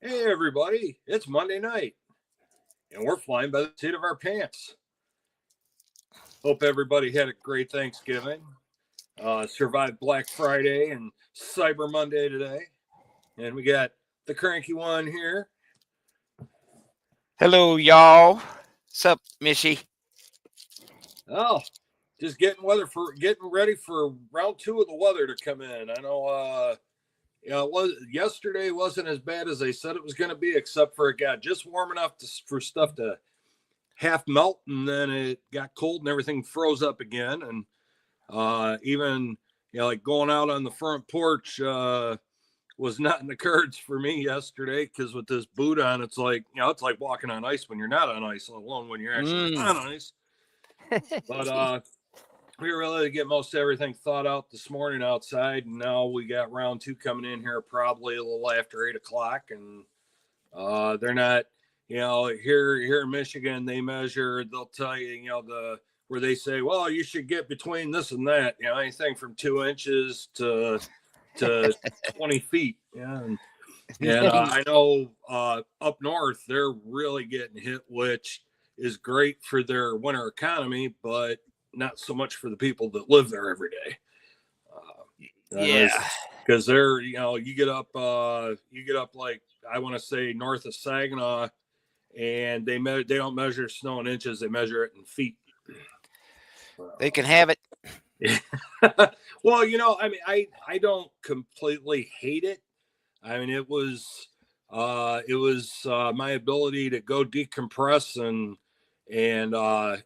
Hey, everybody, it's Monday night, and we're flying by the seat of our pants. Hope everybody had a great Thanksgiving, survived Black Friday and Cyber Monday today. And we got the cranky one here. Hello, y'all. Sup, Mishy? Oh, just getting ready for round two of the weather to come in. I know, it was yesterday wasn't as bad as they said it was going to be, except for it got just warm enough for stuff to half melt, and then it got cold and everything froze up again. And even like going out on the front porch was not in the cards for me yesterday, because with this boot on, it's like it's like walking on ice when you're not on ice, let alone when you're actually on ice. But we were able to get most everything thought out this morning outside, and now we got round two coming in here probably a little after 8 o'clock. And they're not, here in Michigan, they'll tell you, where they say, well, you should get between this and that, anything from 2 inches to 20 feet. Yeah. And I know up north, they're really getting hit, which is great for their winter economy, but not so much for the people that live there every day. Yeah. Because they're, you get up like, I want to say north of Saginaw, and they don't measure snow in inches, they measure it in feet. They can have it. Well, I mean, I don't completely hate it. I mean, it was my ability to go decompress and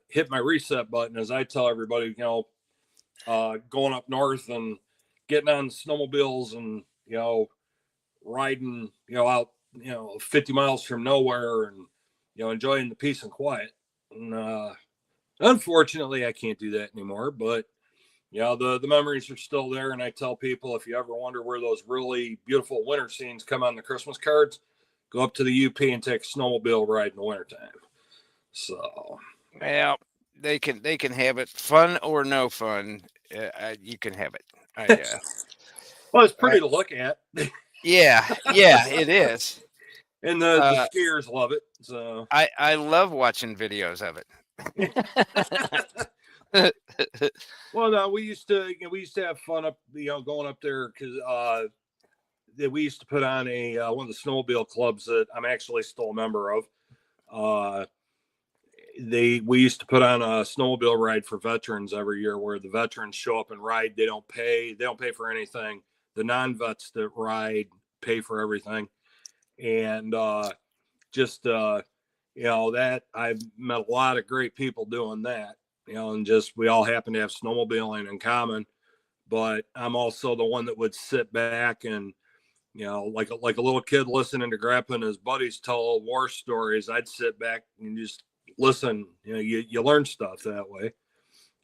hit my reset button, as I tell everybody, going up north and getting on snowmobiles and riding out 50 miles from nowhere, and enjoying the peace and quiet. And unfortunately, I can't do that anymore, but the memories are still there. And I tell people, if you ever wonder where those really beautiful winter scenes come on the Christmas cards, go up to the UP and take a snowmobile ride in the wintertime. So, well, they can have it, fun or no fun. You can have it. Well, it's pretty to look at. Yeah, it is. And the skiers love it. So I love watching videos of it. Well, no, we used to have fun up, going up there, because we used to put on one of the snowmobile clubs that I'm actually still a member of. We used to put on a snowmobile ride for veterans every year, where the veterans show up and ride. They don't pay for anything. The non-vets that ride pay for everything. And that I've met a lot of great people doing that, and just, we all happen to have snowmobiling in common. But I'm also the one that would sit back and, like a little kid listening to Grandpa and his buddies tell war stories. I'd sit back and just listen. You learn stuff that way.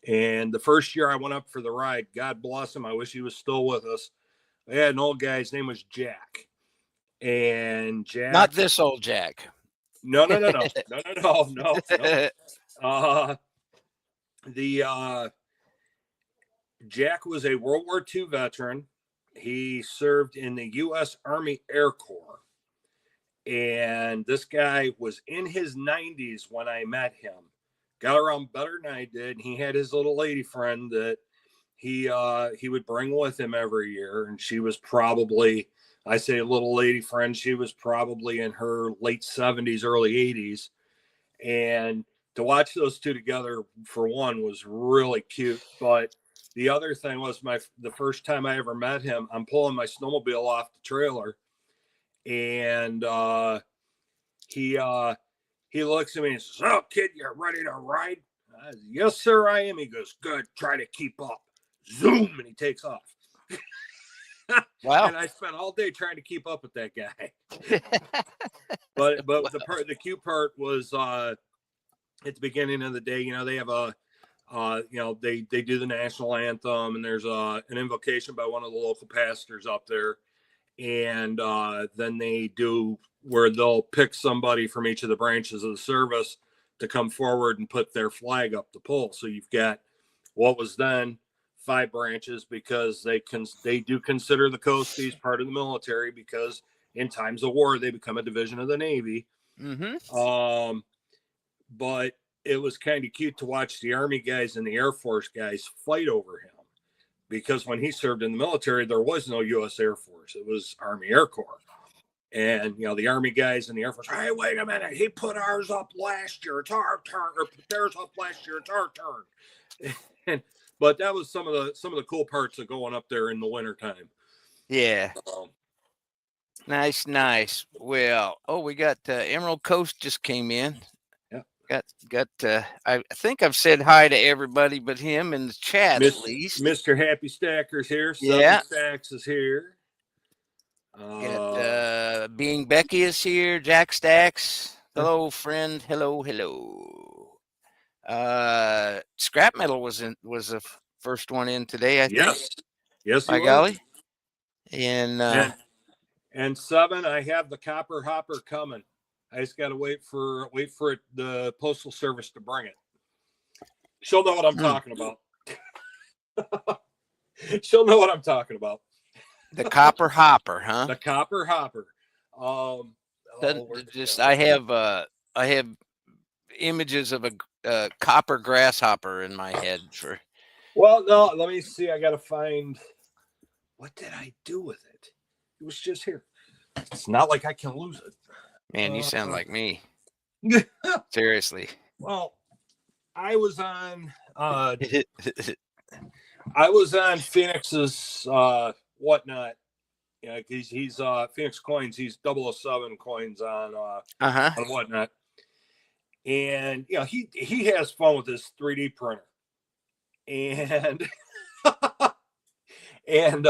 And the first year I went up for the ride, God bless him, I wish he was still with us, I had an old guy, his name was Jack. And Jack, not this old Jack. No. Jack was a World War II veteran. He served in the U.S. Army Air Corps. And this guy was in his 90s when I met him. Got around better than I did. He had his little lady friend that he would bring with him every year. And she was probably, I say little lady friend, she was probably in her late 70s, early 80s. And to watch those two together, for one, was really cute. But the other thing was, the first time I ever met him, I'm pulling my snowmobile off the trailer, and he looks at me and says, "Oh, kid, you're ready to ride?" I said, "Yes, sir, I am." He goes, "Good, try to keep up." Zoom, and he takes off. Wow. And I spent all day trying to keep up with that guy. but the cute part was at the beginning of the day, they have they do the national anthem, and there's an invocation by one of the local pastors up there. And then they do where they'll pick somebody from each of the branches of the service to come forward and put their flag up the pole. So you've got what was then 5 branches, because they do consider the Coasties part of the military, because in times of war, they become a division of the Navy. Mm-hmm. But it was kind of cute to watch the Army guys and the Air Force guys fight over him, because when he served in the military, there was no U.S. Air Force. It was Army Air Corps. And, the Army guys and the Air Force, hey, wait a minute. He put ours up last year. It's our turn. Or put theirs up last year. It's our turn. But that was some of the cool parts of going up there in the wintertime. Yeah. Nice. Well, we got Emerald Coast just came in. Yeah. Got I think I've said hi to everybody but him in the chat, at least. Mr. Happy Stacker's here. Yeah. 7 Stacks is here. Got Being Becky is here. Jack Stacks. Hello, friend. Hello. Scrap Metal was the first one in today, I think. Yes, by golly. And 7, I have the Copper Hopper coming. I just got to wait for it, the Postal Service to bring it. She'll know what I'm talking about. She'll know what I'm talking about. The Copper Hopper, huh? The Copper Hopper. I have images of a copper grasshopper in my head for. Well, no, let me see. I got to find. What did I do with it? It was just here. It's not like I can lose it. Man, you sound like me. Seriously. Well, I was on Phoenix's whatnot. Yeah, he's Phoenix Coins. He's 007 coins on whatnot. And he has fun with his 3D printer. And and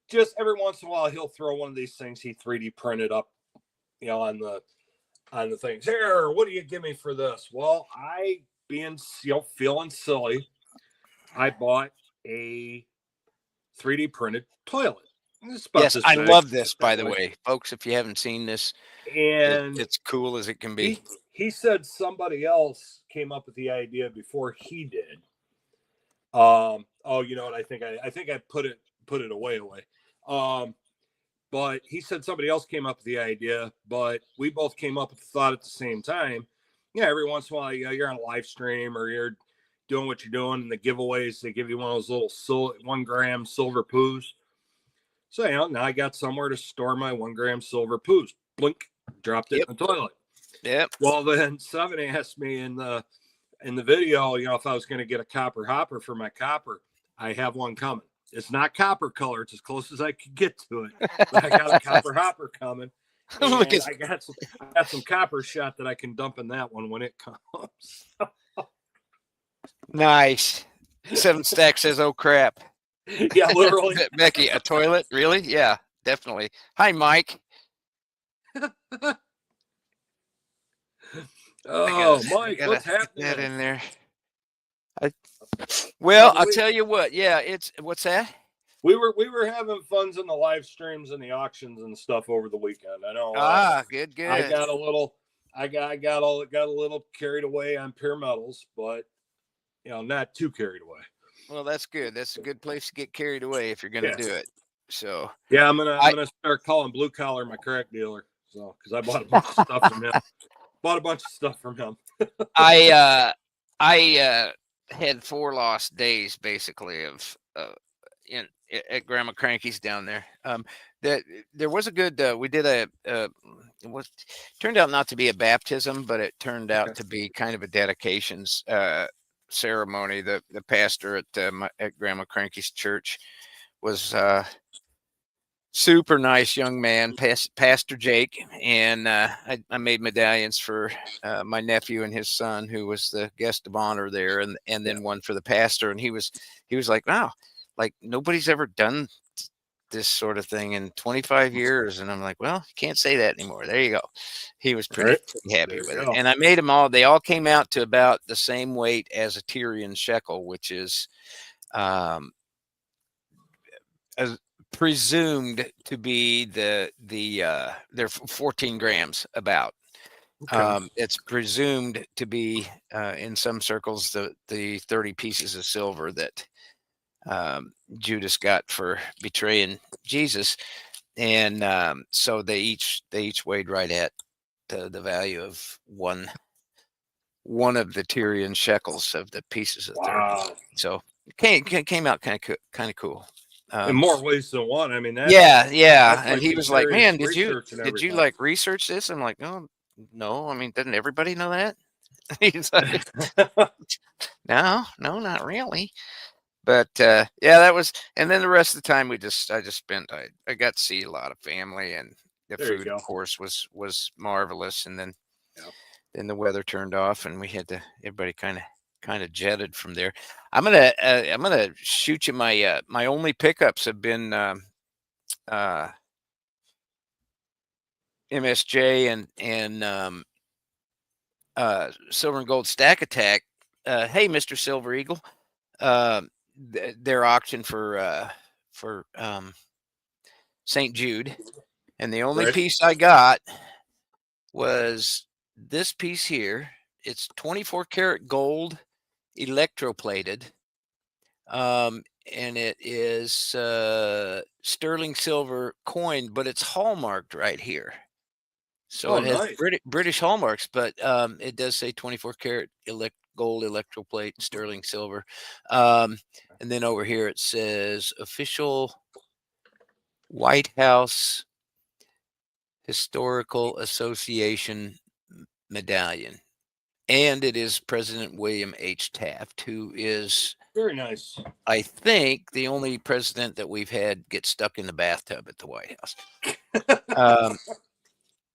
just every once in a while he'll throw one of these things he 3D printed up, on the things. Here, what do you give me for this? Well, I, being feeling silly, I bought a 3D printed toilet. Yes, I love this, by the way, folks. If you haven't seen this, and it's cool as it can be. He said somebody else came up with the idea before he did. You know what? I think I put it away. But he said somebody else came up with the idea, but we both came up with the thought at the same time. Yeah, every once in a while, you're on a live stream or you're doing what you're doing, and the giveaways, they give you one of those little 1 gram silver poos. So, now I got somewhere to store my 1 gram silver poos. Blink, dropped it in the toilet. Yep. Well, then 7 asked me in the video, if I was going to get a copper hopper for my copper. I have one coming. It's not copper color. It's as close as I could get to it. But I got a copper hopper coming. I got some copper shot that I can dump in that one when it comes. Nice. 7 Stacks says, "Oh crap." Yeah, literally. Becky, a toilet? Really? Yeah, definitely. Hi, Mike. Mike, what's happening? That in there. I'll tell you what. Yeah, what's that? We were having funs in the live streams and the auctions and stuff over the weekend. I know. Good. I got a little carried away on pure metals, but not too carried away. Well, that's good. That's a good place to get carried away if you're going to do it. So yeah, I'm gonna start calling Blue Collar my crack dealer. So because I bought a bunch of stuff from him. I had 4 lost days basically of at Grandma Cranky's down there. That there was a good. We did it turned out not to be a baptism, but it turned out to be kind of a dedications ceremony. The pastor at Grandma Cranky's church was super nice young man, Pastor Jake, and I made medallions for my nephew and his son, who was the guest of honor there, and then one for the pastor. And he was like, wow, like nobody's ever done this sort of thing in 25 years. And I'm like, well, you can't say that anymore. There you go. He was pretty happy with it. And I made them all. They all came out to about the same weight as a Tyrian shekel, which is presumed to be they're 14 grams about. Okay. It's presumed to be in some circles the 30 pieces of silver that Judas got for betraying Jesus. and so they each weighed right at the value of one of the Tyrian shekels of the pieces of 30. Wow. So it came out kind of cool. In more ways than one. I mean, Yeah. that's And like he some was like, serious "Man, research and did you everything. like research this?" I'm like, "Oh, no. I mean, doesn't everybody know that?" He's like, "No, not really." But yeah, that was, and then the rest of the time I just spent. I got to see a lot of family, and the There you food, of go. course, was marvelous. And Yeah. then the weather turned off, and we had to everybody kind of jetted from there. I'm gonna shoot you my only pickups have been uh, MSJ and Silver and Gold Stack Attack. Hey, Mr. Silver Eagle, uh, their auction for St. Jude, and the only Right. piece I got was this piece here. It's 24 karat gold, electroplated, and it is sterling silver coin, but it's hallmarked right here. So Oh, it has nice. British hallmarks, but it does say 24 karat gold electroplate sterling silver. And then over here it says official White House Historical Association medallion. And it is President William H. Taft, who is, Very nice. I think, the only president that we've had get stuck in the bathtub at the White House.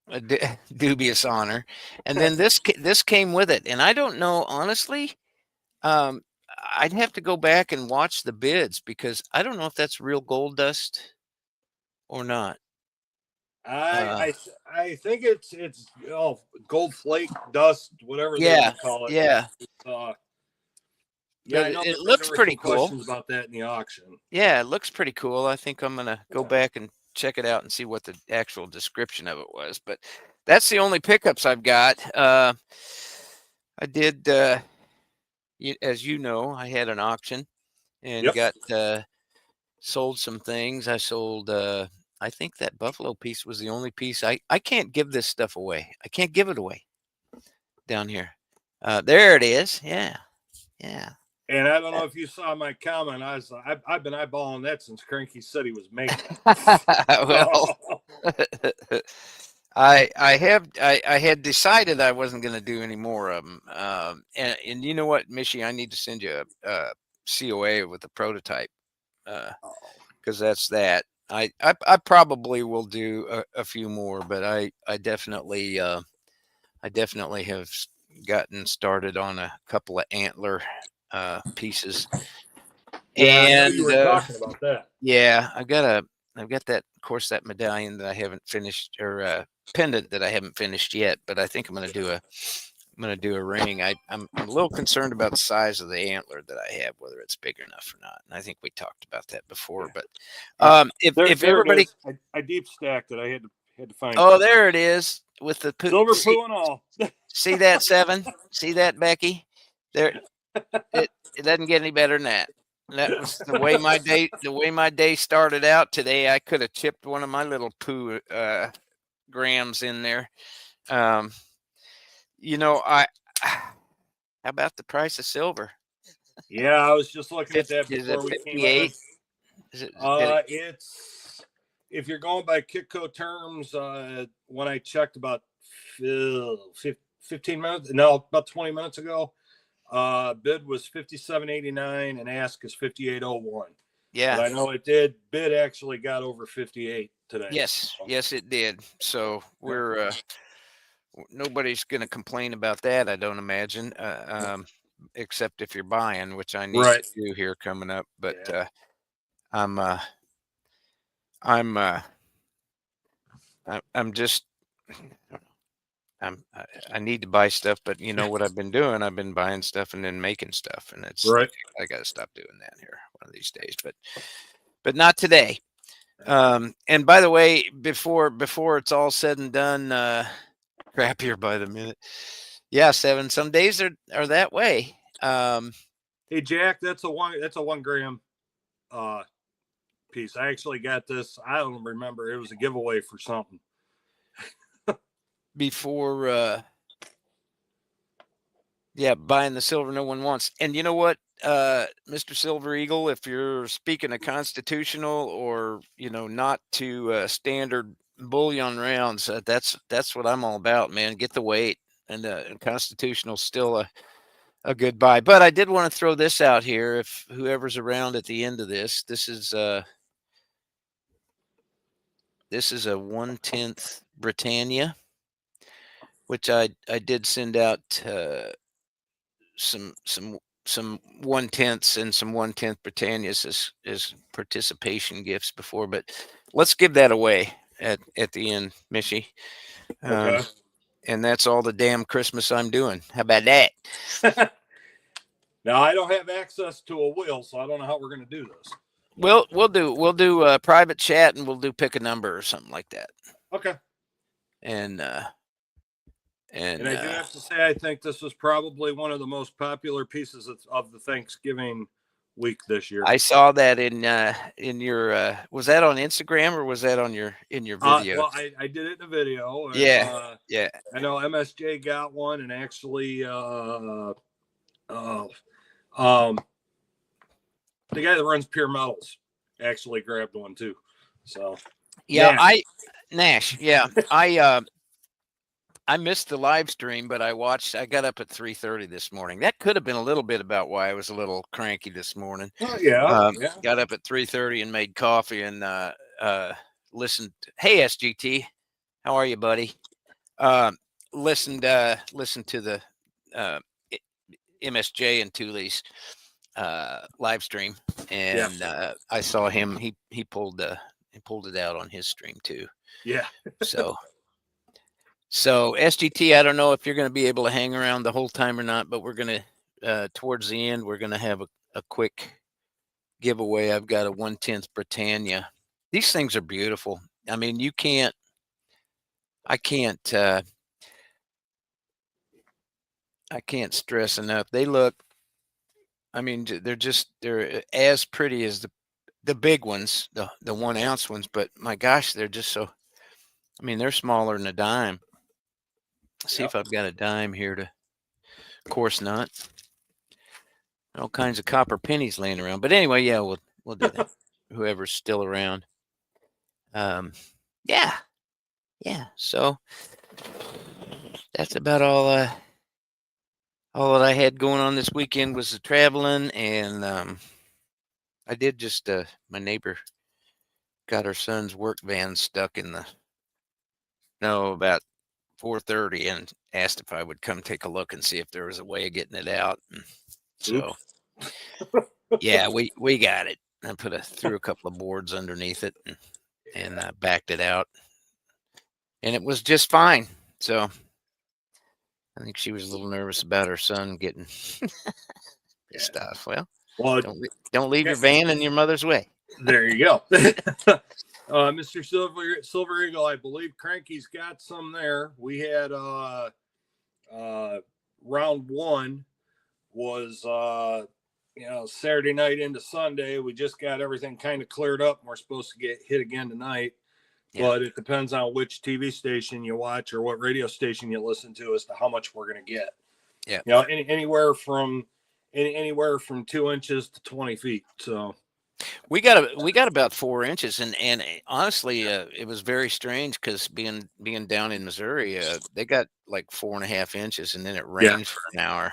A dubious honor. And then this came with it, and I don't know honestly. Um, I'd have to go back and watch the bids because I don't know if that's real gold dust or not. I Uh, I I think it's gold flake dust, whatever they yeah, would call it. yeah, Yeah, but I know it there looks were some pretty cool. questions about that in the auction. Yeah, it looks pretty cool. I think I'm gonna go back and check it out and see what the actual description of it was. But that's the only pickups I've got. I did, as you know, I had an auction and Yep. got sold some things. I sold. I think that buffalo piece was the only piece. I can't give this stuff away. I can't give it away down here. There it is. Yeah, yeah. And I don't know if you saw my comment. I've been eyeballing that since Cranky said he was making Well, it. I had decided I wasn't going to do any more of them. And you know what, Michi, I need to send you a COA with a prototype because that's that. I probably will do a few more, but I definitely have gotten started on a couple of antler pieces. Yeah, I know And you were talking about that. yeah, I've got that, of course, that medallion that I haven't finished, or pendant that I haven't finished yet. But I think I'm going to do a ring. I'm a little concerned about the size of the antler that I have, whether it's big enough or not. And I think we talked about that before. But if There it everybody, is. I deep stacked it. I had to find oh, it. there it is with the Silver poo and all. see that, Seven? See that, Becky? There, it doesn't get any better than that. That was the way my day started out today. I could have chipped one of my little poo grams in there. Um, I how about the price of silver? Yeah, I was just looking at that Is it before we came on. 58? Did it, It's if you're going by Kitco terms, when I checked about 15 minutes, no, about 20 minutes ago, bid was 57.89 and ask is 58.01. But yeah. I know it did bid actually got over 58 today. Yes, it did. So we're nobody's going to complain about that, I don't imagine, except if you're buying, which I need Right. to do here coming up. But Yeah. I'm I'm I'm just I need to buy stuff, but you know what I've been doing? I've been buying stuff and then making stuff, and it's Right. I got to stop doing that here one of these days. But not today. And by the way, before it's all said and done, crappier by the minute. Yeah, Seven. Some days are that way. Hey Jack, that's a 1 gram piece. I actually got this. I don't remember. It was a giveaway for something. Before, buying the silver no one wants. And you know what, Mr. Silver Eagle, if you're speaking a constitutional or, not to standard bullion rounds, that's what I'm all about, man. Get the weight. And constitutional still a good buy. But I did want to throw this out here. If whoever's around at the end of this, this is a 1/10 Britannia, which I did send out some 1/10s and some 1/10 Britannias as participation gifts before. But let's give that away at the end, Mishy. Okay. And that's all the damn Christmas I'm doing. How about that? Now I don't have access to a wheel, so I don't know how we're going to do this. We'll do a private chat, and we'll do pick a number or something like that. Okay. And I do have to say, I think this was probably one of the most popular pieces of the Thanksgiving week this year. I saw that in your was that on Instagram or was that on your video? Well, I did it in a video. Yeah. I know MSJ got one, and actually the guy that runs Pure Metals actually grabbed one too. So Nash, I missed the live stream, but I got up at 3:30 this morning. That could have been a little bit about why I was a little cranky this morning. Got up at 3:30 and made coffee and listened. Hey, SGT, how are you, buddy? Listened to the MSJ and Thule's live stream, and I saw him. He pulled it out on his stream too. Yeah. So SGT, I don't know if you're going to be able to hang around the whole time or not, but we're going to, towards the end, we're going to have a quick giveaway. I've got a 1/10 Britannia. These things are beautiful. I mean, I can't stress enough. They look, I mean, they're as pretty as the big ones, the 1 ounce ones, but my gosh, they're just so, I mean, they're smaller than a dime. See if I've got a dime here of course not. All kinds of copper pennies laying around. But anyway, we'll do that. Whoever's still around. So that's about all that I had going on this weekend was the traveling, and I did just my neighbor got her son's work van stuck in about 4:30 and asked if I would come take a look and see if there was a way of getting it out. And so, we got it. I threw a couple of boards underneath it and backed it out, and it was just fine. So I think she was a little nervous about her son getting stuff. Well, don't leave your van in your mother's way. There you go. Mr. Silver Eagle, I believe Cranky's got some there. We had round one was Saturday night into Sunday. We just got everything kind of cleared up, and we're supposed to get hit again tonight. Yeah. But it depends on which TV station you watch or what radio station you listen to as to how much we're going to get. Yeah, anywhere from 2 inches to 20 feet. So. We got about 4 inches, and honestly, it was very strange because being down in Missouri, they got like 4.5 inches, and then it rained for an hour.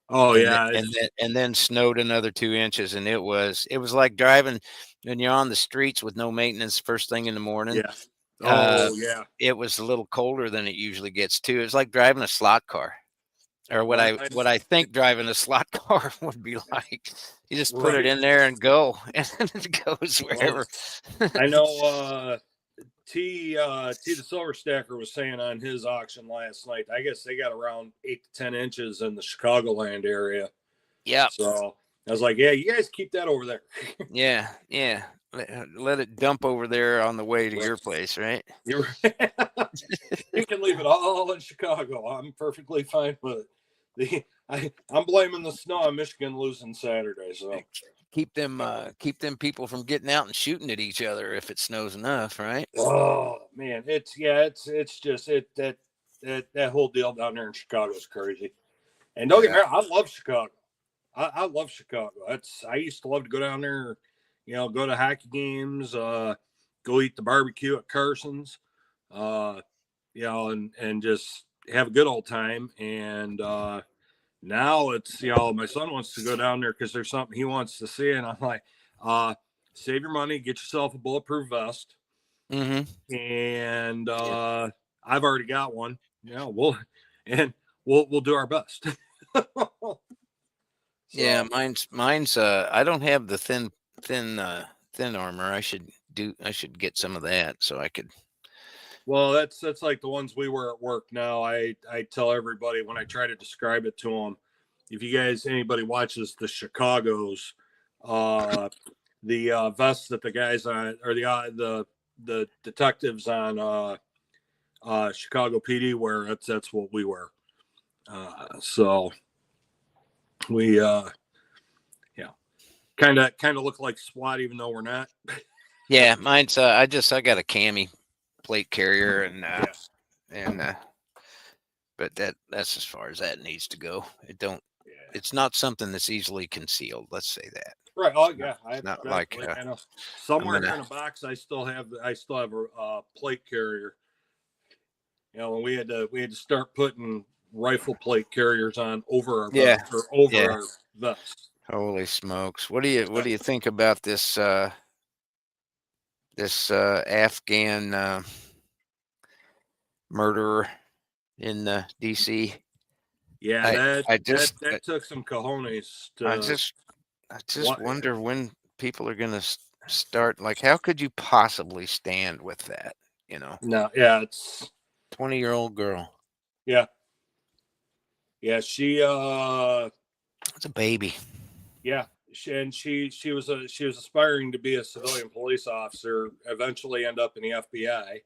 Oh, and then snowed another 2 inches, and it was like driving when you're on the streets with no maintenance first thing in the morning. Yeah. It was a little colder than it usually gets too. It's like driving a slot car. Or what I think driving a slot car would be like. You just put it in there and go, and it goes wherever. I know T the Silver Stacker was saying on his auction last night, I guess they got around 8 to 10 inches in the Chicagoland area. Yeah. So I was like, yeah, you guys keep that over there. Yeah. Let it dump over there on the way to your place, right? You can leave it all in Chicago. I'm perfectly fine with it. I'm blaming the snow on Michigan losing Saturday. So keep them people from getting out and shooting at each other if it snows enough, right? oh man, it's just that whole deal down there in Chicago is crazy. And don't get me wrong, I love Chicago. I love Chicago. I used to love to go down there, go to hockey games, go eat the barbecue at Carson's, and just have a good old time. And now it's my son wants to go down there because there's something he wants to see, and I'm like, save your money, get yourself a bulletproof vest, and I've already got one. We'll do our best. Yeah, mine's I don't have the thin armor. I should get some of that so I could. Well, that's like the ones we wear at work now. I tell everybody when I try to describe it to them, if you guys anybody watches the Chicago's, the vests that the guys on or the detectives on Chicago PD wear, that's what we wear. So we kind of look like SWAT even though we're not. Yeah, mine's I got a cami plate carrier but that's as far as that needs to go. It's not something that's easily concealed, let's say that. Right. Oh yeah. It's not like I know. Somewhere in a box I still have a plate carrier. When we had to start putting rifle plate carriers on over our vest or over our vest. Holy smokes. What do you think about this Afghan murderer in DC? Yeah, that took some cojones. I just wonder when people are going to start. Like, how could you possibly stand with that? No, yeah, it's 20-year-old girl. Yeah, she it's a baby. Yeah, she was aspiring to be a civilian police officer. Eventually, end up in the FBI.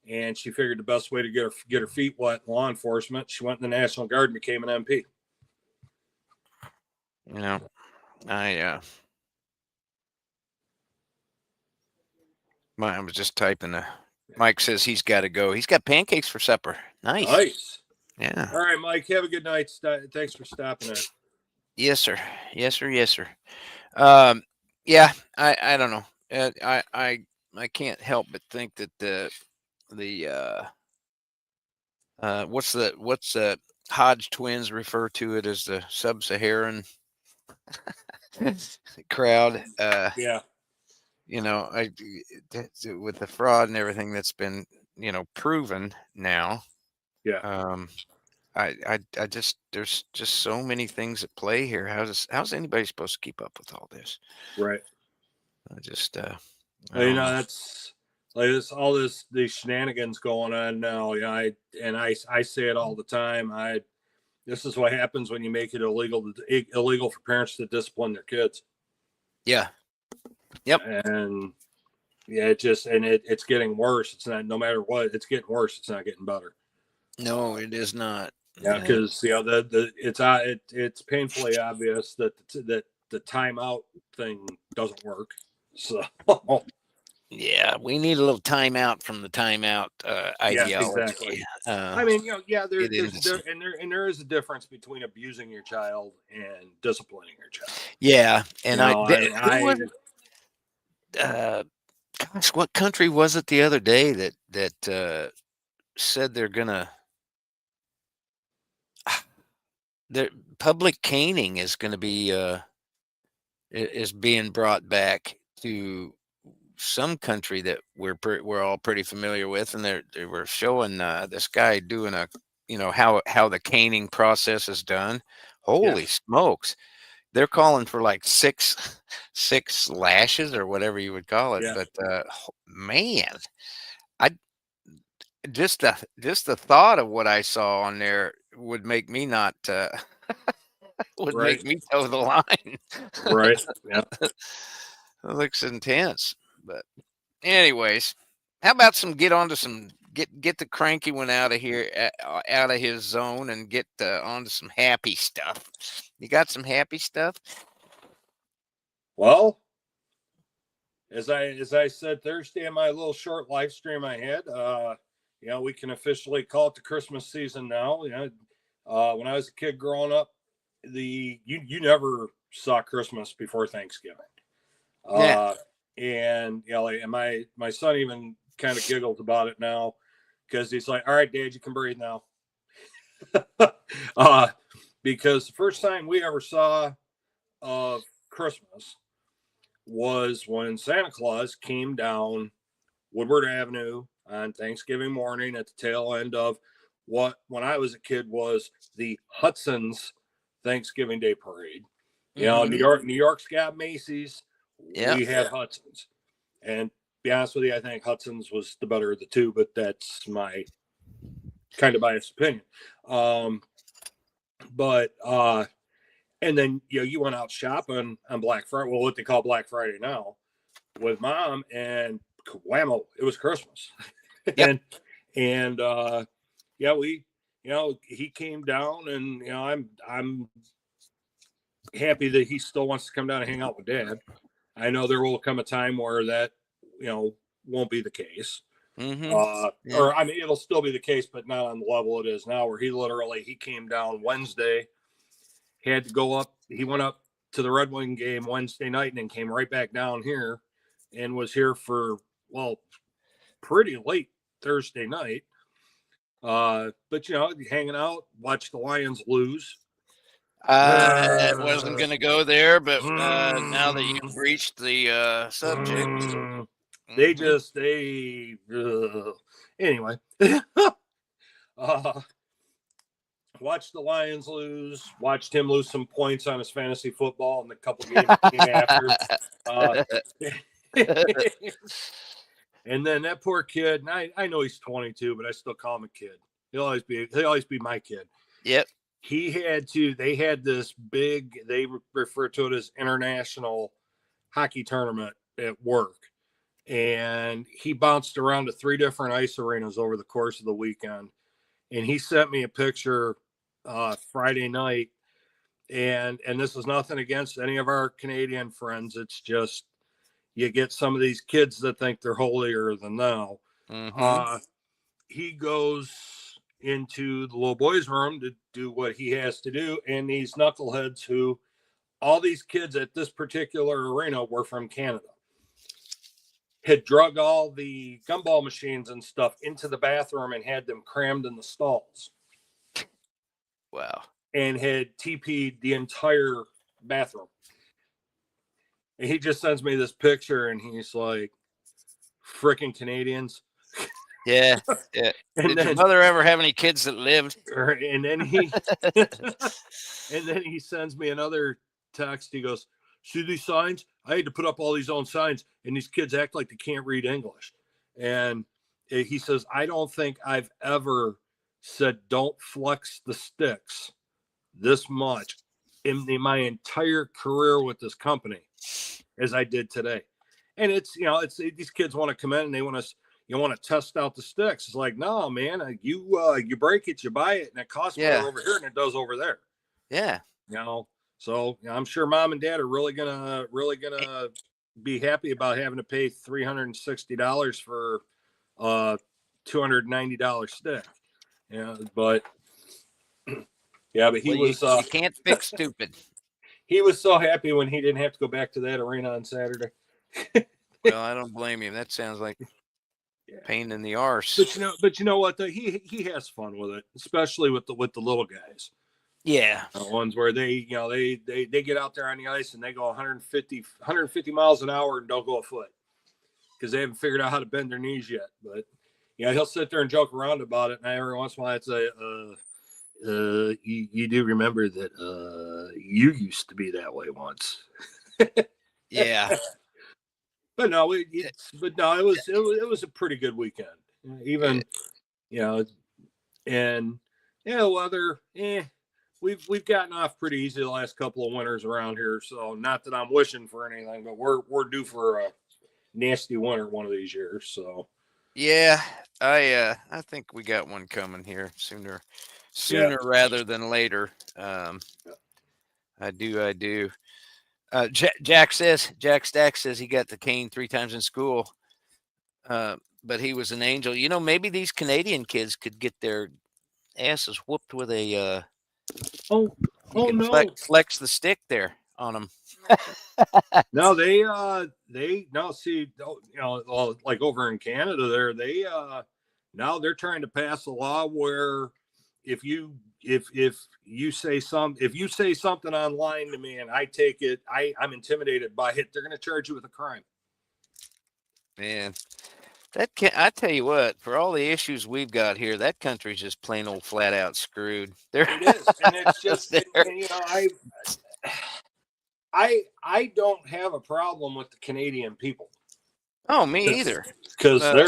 And she figured the best way to get her feet wet in law enforcement, she went in the National Guard and became an MP. I was just typing. Mike says he's got to go. He's got pancakes for supper. Nice. Yeah. All right, Mike. Have a good night. Thanks for stopping in. Yes, sir. Yes, sir. Yes, sir. Yeah. I don't know. I can't help but think that the what's the Hodge twins refer to it as the sub-Saharan crowd. Yeah. With the fraud and everything that's been proven now. Yeah. I just there's just so many things at play here. How's anybody supposed to keep up with all this? Right. I just that's like these shenanigans going on now. I say it all the time. This is what happens when you make it illegal for parents to discipline their kids. Yeah. Yep. And it's getting worse. It's not, no matter what, it's getting worse. It's not getting better. No, it is not. Yeah, because it's painfully obvious that the timeout thing doesn't work. So yeah, we need a little timeout from the timeout ideology. Yeah, exactly. I mean, there is a difference between abusing your child and disciplining your child. Yeah, and gosh, what country was it the other day that said they're gonna the public caning is going to be is being brought back to some country that we're all pretty familiar with, and they were showing this guy doing how the caning process is done. Holy smokes, they're calling for like six lashes or whatever you would call it. But man, just the thought of what I saw on there would make me not make me toe the line. Right. Yeah. It looks intense. But anyways, how about get get the cranky one out of here, out of his zone, and get onto some happy stuff. You got some happy stuff? Well, as I said Thursday in my little short live stream I had, we can officially call it the Christmas season now. When I was a kid growing up, you never saw Christmas before Thanksgiving. Yeah. And and my son even kind of giggles about it now because he's like, "All right, Dad, you can breathe now." Because the first time we ever saw of Christmas was when Santa Claus came down Woodward Avenue on Thanksgiving morning at the tail end of what, when I was a kid, was the Hudson's Thanksgiving Day Parade. New York's got Macy's. Yeah. We had Hudson's. And to be honest with you, I think Hudson's was the better of the two, but that's my kind of biased opinion. And then you went out shopping on Black Friday, well, what they call Black Friday now, with Mom, and whammo, it was Christmas. Yep. He came down, and I'm happy that he still wants to come down and hang out with Dad. I know there will come a time where that won't be the case. Or I mean, it'll still be the case, but not on the level it is now, where he came down Wednesday, he had to go up, he went up to the Red Wing game Wednesday night and then came right back down here and was here for, well, pretty late Thursday night. But hanging out, watch the Lions lose. I wasn't going to go there, but now that you've reached the subject, anyway. Watched the Lions lose, watched him lose some points on his fantasy football in the couple games after. And then that poor kid, and I know he's 22, but I still call him a kid. He'll always be my kid. Yep. They had this big, they refer to it as international hockey tournament at work. And he bounced around to 3 different ice arenas over the course of the weekend. And he sent me a picture Friday night. And this is nothing against any of our Canadian friends. It's just, you get some of these kids that think they're holier than thou. He goes into the little boys' room to do what he has to do. And these knuckleheads, who all these kids at this particular arena were from Canada, had drug all the gumball machines and stuff into the bathroom and had them crammed in the stalls. Wow. And had TP'd the entire bathroom. And he just sends me this picture and he's like, freaking Canadians. Yeah. Yeah. Did your mother ever have any kids that lived? And then he sends me another text. He goes, "See these signs? I had to put up all these own signs, and these kids act like they can't read English." And he says, "I don't think I've ever said don't flex the sticks this much in my entire career with this company as I did today." And it's these kids want to come in and they want to test out the sticks. It's like, no, man, you break it, you buy it, and it costs more over here than it does over there. Yeah. So I'm sure Mom and Dad are really gonna be happy about having to pay $360 for $290 stick. But he was. You can't fix stupid. He was so happy when he didn't have to go back to that arena on Saturday. Well, I don't blame him. That sounds like pain in the arse. But you know what? He has fun with it, especially with the little guys. Yeah. Ones where they get out there on the ice and they go 150 miles an hour and don't go a foot because they haven't figured out how to bend their knees yet. But he'll sit there and joke around about it. And every once in a while I'd say, you do remember that you used to be that way once. Yeah. But no, it was a pretty good weekend. Even, and weather, we've gotten off pretty easy the last couple of winters around here. So not that I'm wishing for anything, but we're due for a nasty winter one of these years. So Yeah, I think we got one coming here sooner Yeah. rather than later. I do. Jack Stack says he got the cane 3 times in school, but he was an angel. Maybe these Canadian kids could get their asses whooped with a. Oh, You oh can no. flex the stick there on them. No, they no see, like over in Canada there, now they're trying to pass a law where if you say something online to me and I take it, I'm intimidated by it, they're going to charge you with a crime. Man, that can I tell you what? For all the issues we've got here, that country's just plain old flat out screwed. It is, and it's just, They're- I don't have a problem with the Canadian people oh, me either. because Uh, they're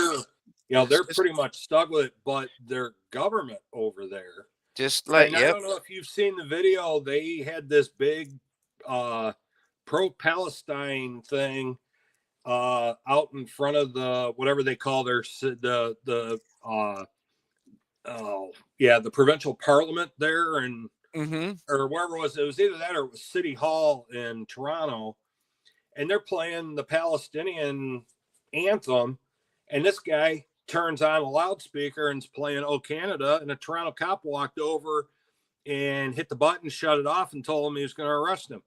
just, pretty much stuck with it, but their government over there. just like And I don't know if you've seen the video. They had this big pro-Palestine thing out in front of the whatever they call the provincial parliament there, and or wherever it was. It was either that or it was City Hall in Toronto, and they're playing the Palestinian anthem, and this guy turns on a loudspeaker and is playing "Oh Canada," and a Toronto cop walked over and hit the button, shut it off, and told him he was going to arrest him.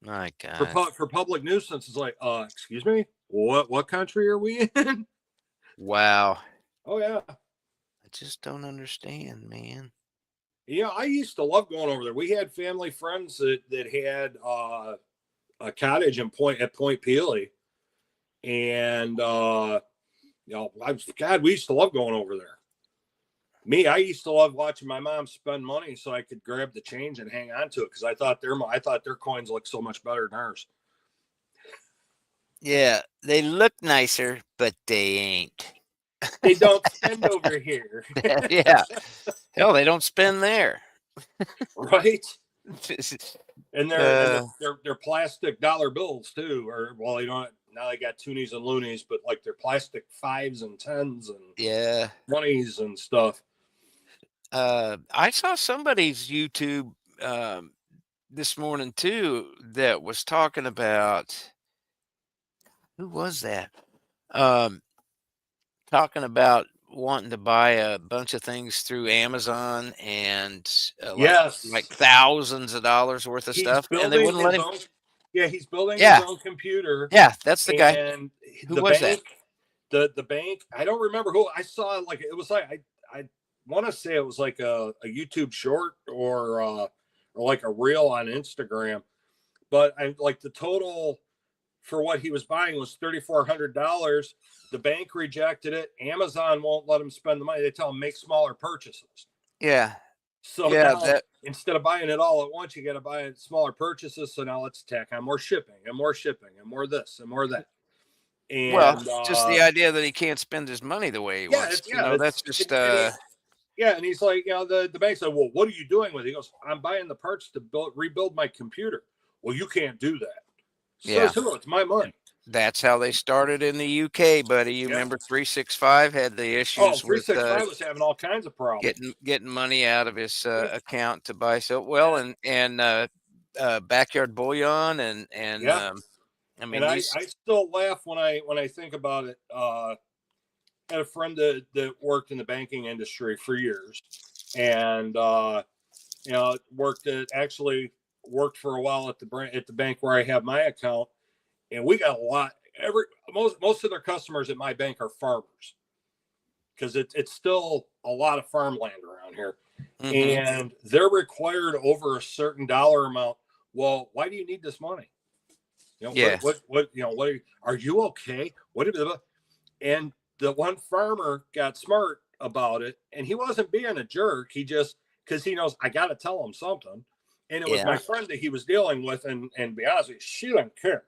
My God. For public nuisance. It's like, excuse me, what country are we in? Wow. Oh yeah. I just don't understand, man. Yeah, I used to love going over there. We had family friends that had a cottage at Point Pelee, and we used to love going over there. I used to love watching my mom spend money so I could grab the change and hang on to it because I thought their coins looked so much better than ours. Yeah, they look nicer, but they ain't. They don't spend over here. Yeah. Hell, they don't spend there. Right? And they're plastic dollar bills too, or now they got toonies and loonies, but like they're plastic 5s and 10s and 20s and stuff. I saw somebody's YouTube this morning too that was talking about, who was that? Talking about wanting to buy a bunch of things through Amazon and like thousands of dollars worth of stuff, and they wouldn't let him. He's building his own computer. Yeah, that's the guy. And who was bank, that? The bank, I don't remember who. I saw like it was like I want to say it was like a YouTube short or like a reel on Instagram, but I like the total for what he was buying was $3,400. The bank rejected it. Amazon won't let him spend the money. They tell him make smaller purchases. Yeah. So now, instead of buying it all at once, you got to buy smaller purchases. So now let's tack on more shipping and more this and more that. And just the idea that he can't spend his money the way he wants. That's just and he's like, the bank said, well, what are you doing with it? He goes, I'm buying the parts to rebuild my computer. Well, you can't do that. So it's my money. That's how they started in the UK, buddy. You remember 365 had the issues 365 was having all kinds of problems. Getting money out of his account to buy and backyard bullion and I mean, I still laugh when I think about it. I had a friend that worked in the banking industry for years, and worked for a while at the bank where I have my account, and we got a lot. Most of their customers at my bank are farmers because it's still a lot of farmland around here, and they're required over a certain dollar amount. Well, why do you need this money? Are you okay? And the one farmer got smart about it, and he wasn't being a jerk. He just, because he knows I got to tell him something. And it was my friend that he was dealing with, and be honest with you, she doesn't care.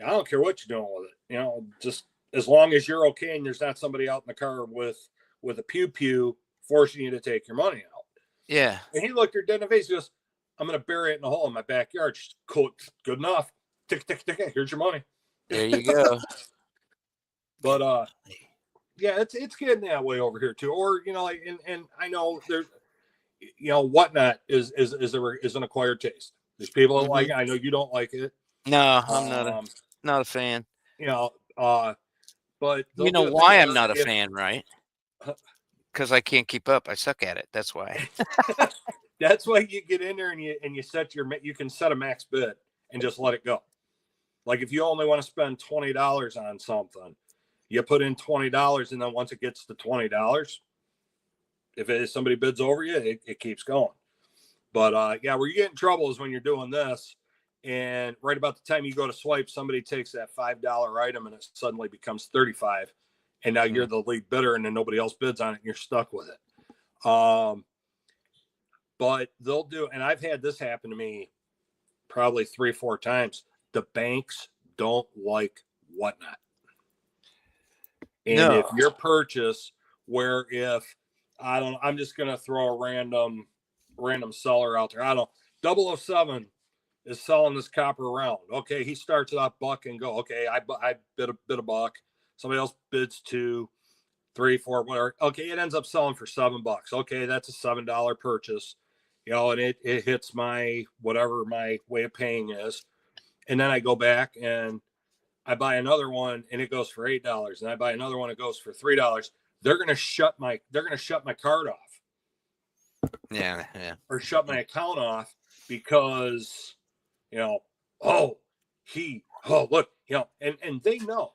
I don't care what you're doing with it. Just as long as you're okay and there's not somebody out in the car with a pew forcing you to take your money out. Yeah. And he looked her dead in the face. He goes, I'm going to bury it in a hole in my backyard. She's cool. Good enough. Tick, tick, tick. Here's your money. There you go. But Yeah, it's getting that way over here too. Or like, and I know there's, whatnot is an acquired taste. There's people that like Hmm. it. I know you don't like it. No, I'm Um, not a fan. you know, uh, but You they'll know do a thing why I'm where not a if fan, right? Because I can't keep up. I suck at it. That's why. that's why you get in there and you set you can set a max bid and just let it go. Like if you only want to spend $20 on something, you put in $20, and then once it gets to $20, if somebody bids over you, it keeps going. But yeah, where you get in trouble is when you're doing this, and right about the time you go to swipe, somebody takes that $5 item and it suddenly becomes 35, and now you're Mm. the lead bidder, and then nobody else bids on it, and you're stuck with it. But they'll do, and I've had this happen to me probably 3 or 4 times. The banks don't like whatnot, and if No. your purchase, where if I'm just gonna throw a random seller out there. I don't 007 is selling this copper round. Okay, he starts it off buck and go. Okay, I bid a buck. Somebody else bids 2, 3, 4, whatever. Okay, it ends up selling for $7. Okay, that's a $7 purchase. And it hits my whatever my way of paying is. And then I go back and I buy another one and it goes for $8. And I buy another one, it goes for $3. They're gonna shut my card off Yeah. Yeah. or shut my account off because you know, oh, look, and they know.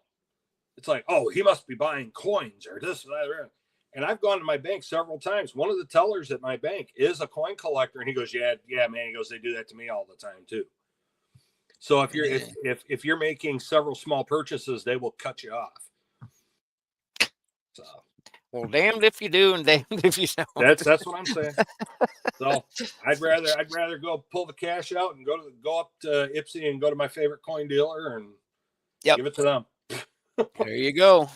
It's like, oh, he must be buying coins or this, that. And I've gone to my bank several times. One of the tellers at my bank is a coin collector, and he goes, yeah, man. He goes, they do that to me all the time too. So if you're Yeah. if you're making several small purchases, they will cut you off. So Well, damned if you do and damned if you don't. that's what I'm saying. So I'd rather go pull the cash out and go up to Ipsy and go to my favorite coin dealer and Yep. give it to them. There you go.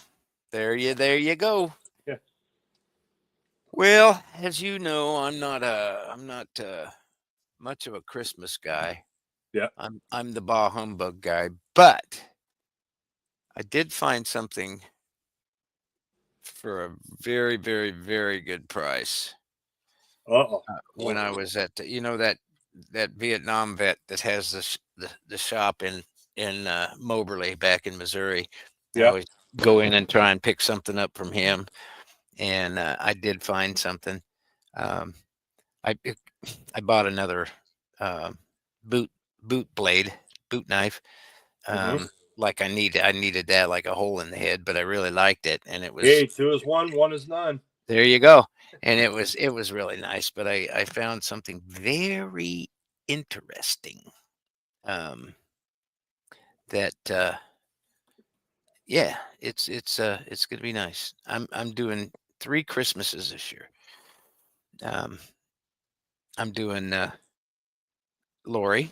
There you go. Yeah. Well, as you know, I'm not much of a Christmas guy. Yeah. I'm the bah humbug guy, but I did find something for a very, very, very good price Uh-oh. when I was at that Vietnam vet that has the shop in Moberly back in Missouri. I Yeah. always go in and try and pick something up from him, and I did find something. Um, I it- I bought another uh, boot boot knife. Mm-hmm. Um, like I needed that like a hole in the head, but I really liked it, and it was Hey, 2 is 1, 1 is none. there you go. And it was really nice, but I found something very interesting. Um, that yeah, it's gonna be nice. I'm doing 3 Christmases this year. Um, I'm doing Lori.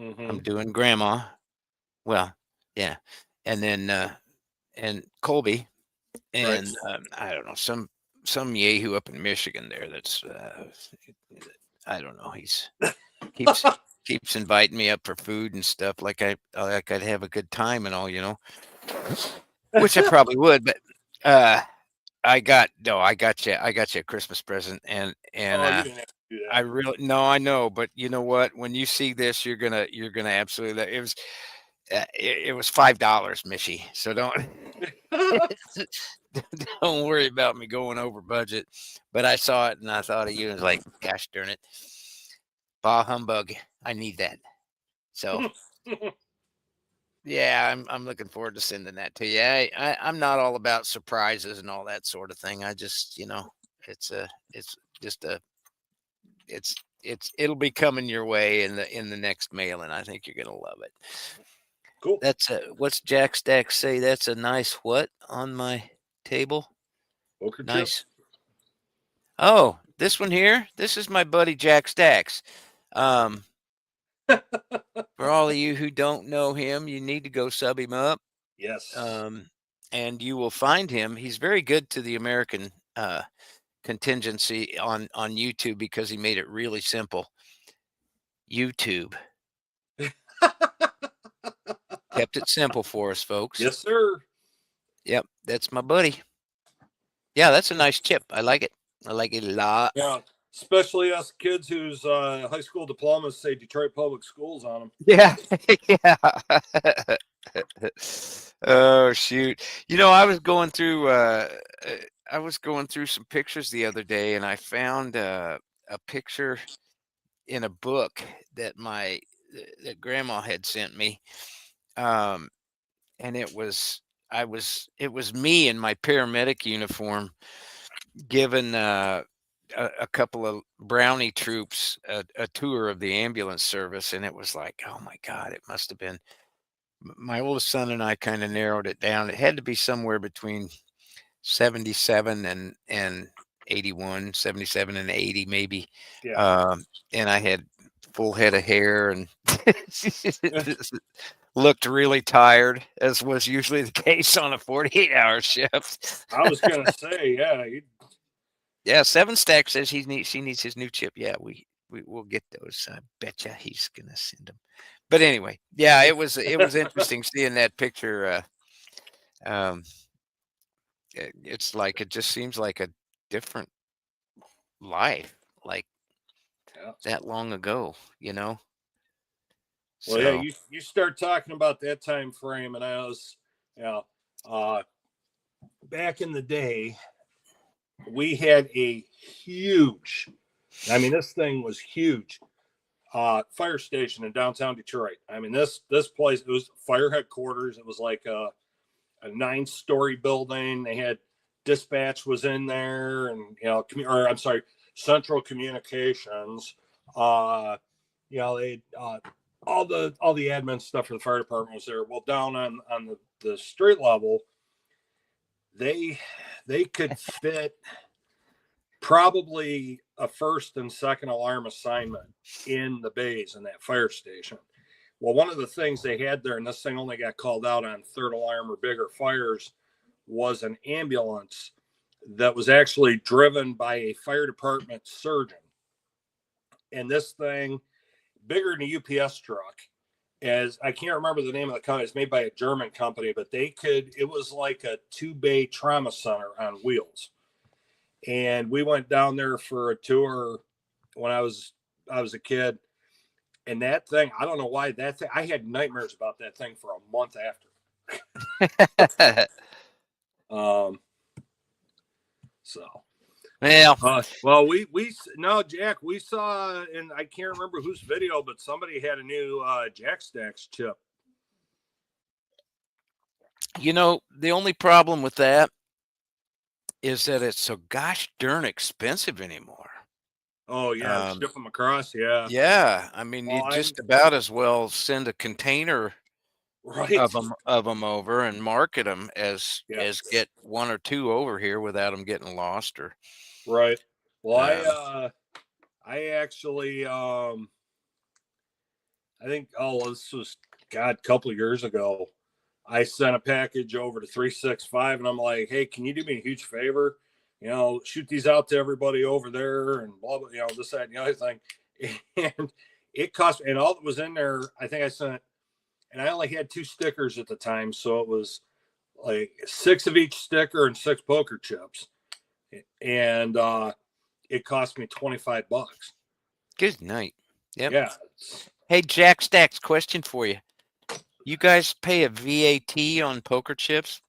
Mm-hmm. I'm doing Grandma. Well, yeah, and then and Colby, Right. and I don't know, some yahoo up in Michigan there. That's I don't know. He's keeps keeps inviting me up for food and stuff. Like I'd have a good time and all, which I probably would. But uh, I got you a Christmas present, and Oh, you didn't have to do I really no, I know, but you know what? When you see this, you're gonna absolutely. It was $5, Mishy. So don't that. don't worry about me going over budget. But I saw it and I thought of you and was like, gosh darn it, bah humbug. I need that. So yeah, I'm looking forward to sending that to you. I'm not all about surprises and all that sort of thing. I just it's just a it's it'll be coming your way in the next mail, and I think you're gonna love it. Cool. That's what's Jack Stack say? That's a nice what on my table? Poker chip. Nice. Oh, this one here. This is my buddy Jack Stacks. Um, for all of you who don't know him, you need to go sub him up. Yes. Um, and you will find him. He's very good to the American contingency on YouTube because he made it really simple. YouTube kept it simple for us, folks. Yes, sir. Yep, that's my buddy. Yeah, that's a nice chip. I like it. I like it a lot. Yeah, especially us kids whose high school diplomas say Detroit Public Schools on them. Yeah. Yeah. Oh shoot. I was going through some pictures the other day, and I found a picture in a book that that grandma had sent me. Um and it was me in my paramedic uniform giving a couple of brownie troops a tour of the ambulance service, and it was like, oh my god, it must have been my oldest son and I kind of narrowed it down. It had to be somewhere between 77 and 81, 77 and 80 maybe. Yeah. And I had full head of hair and looked really tired, as was usually the case on a 48-hour shift. I was gonna say, yeah, Yeah, Seven Stack says she needs his new chip. Yeah, we'll get those. I betcha he's gonna send them. But anyway, yeah, it was interesting seeing that picture. Um, it's like, it just seems like a different life, like yeah. that long ago, Well, yeah, So you start talking about that time frame, and I was, uh, back in the day, we had a huge, I mean, this thing was huge, fire station in downtown Detroit. I mean, this place, it was fire headquarters. It was like a 9-story building. They had dispatch was in there, and or I'm sorry, central communications. They all the admin stuff for the fire department was there. Well, down on the street level, they could fit probably a first and second alarm assignment in the bays in that fire station. Well, one of the things they had there, and this thing only got called out on third alarm or bigger fires, was an ambulance that was actually driven by a fire department surgeon. And this thing, bigger than a UPS truck, as I can't remember the name of the company. It's made by a German company, but it was like a 2-bay trauma center on wheels. And we went down there for a tour when I was a kid. And that thing, I don't know why I had nightmares about that thing for a month after. So, well, we no, Jack, we saw, and I can't remember whose video, but somebody had a new Jack Stacks chip. The only problem with that is that it's so gosh darn expensive anymore. Oh yeah, ship them across. Yeah. Yeah, I mean, you just about as well send a container of them over and market them as get one or two over here without them getting lost or. Right. Well, I actually, I think, this was, God, a couple of years ago. I sent a package over to 365, and I'm like, hey, can you do me a huge favor? Shoot these out to everybody over there, and blah, blah, this, that, and the other thing. And it cost, and all that was in there, I think I sent, and I only had 2 stickers at the time. So it was like 6 of each sticker and 6 poker chips. And it cost me $25. Good night. Yep. Yeah. Hey, Jack Stacks, question for you. You guys pay a VAT on poker chips?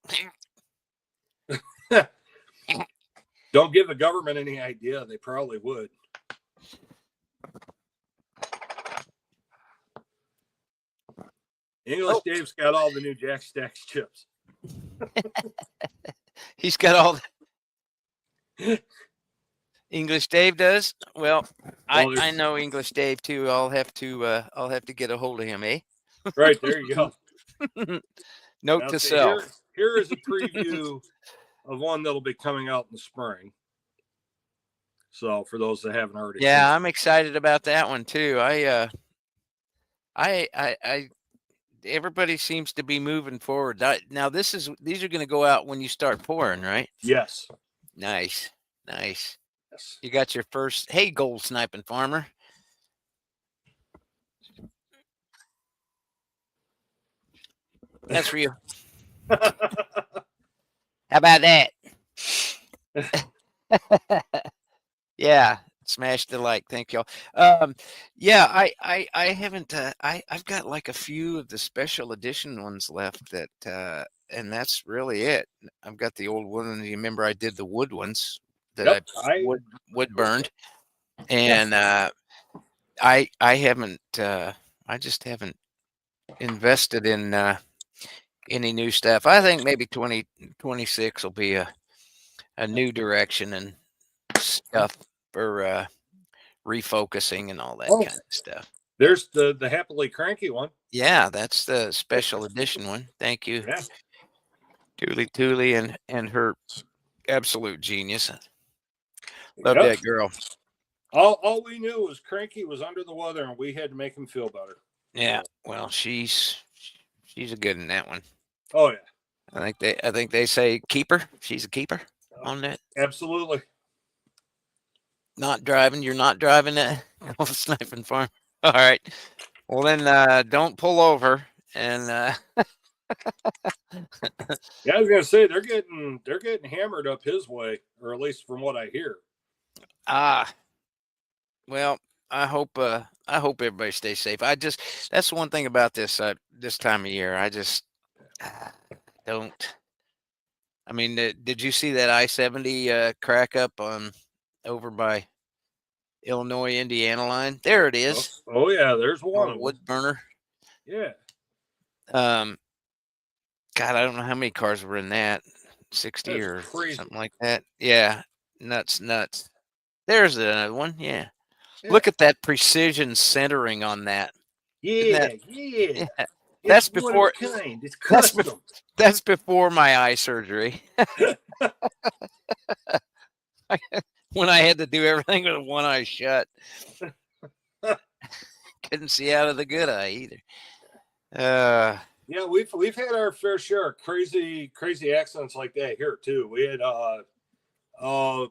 Don't give the government any idea. They probably would. English Dave's got all the new Jack Stacks chips. He's got all the... English Dave does? Well, I know English Dave too. I'll have to get a hold of him, eh? Right, there you go. Note to self. Here is a preview of one that'll be coming out in the spring. So for those that haven't already seen I'm excited about that one too. Everybody seems to be moving forward. Now these are going to go out when you start pouring, right? Yes. Nice. Yes. Yes. You got your first, hey, gold sniping farmer. That's for you. How about that? Yeah, smash the like. Thank y'all. Yeah, I haven't. I've got like a few of the special edition ones left and that's really it. I've got the old one. You remember I did the wood ones that Yep. I wood burned, Yeah. and I haven't. I just haven't invested in any new stuff. I think maybe 2026 will be a new direction and stuff for refocusing and all that Oh, kind of stuff. there's the happily cranky one. Yeah, that's the special edition one. Thank you, Yeah. Toolie and her absolute genius. Love Yep. that girl. All we knew was Cranky was under the weather, and we had to make him feel better. Yeah, So, well, she's a good in that one. oh yeah. I think they say keeper. She's a keeper on that. Absolutely. Not driving. You're not driving that sniping farm. All right. Well then, don't pull over and. Yeah, I was gonna say they're getting hammered up his way, or at least from what I hear. Well, I hope everybody stays safe. That's the one thing about this time of year. I just don't. I mean, did you see that I-70 crack up on over by Illinois Indiana line? There it is. Oh yeah, there's one Old of wood them. burner. Yeah. God, I don't know how many cars were in that. 60 That's or crazy. something like that. Yeah, nuts. There's another one. Yeah. Yeah. Look at that precision centering on that. Yeah. Yeah. It's That's one of a before kind. It's custom. that's before my eye surgery. When I had to do everything with one eye shut. Couldn't see out of the good eye either. Yeah, we've had our fair share of crazy accidents like that here too. We had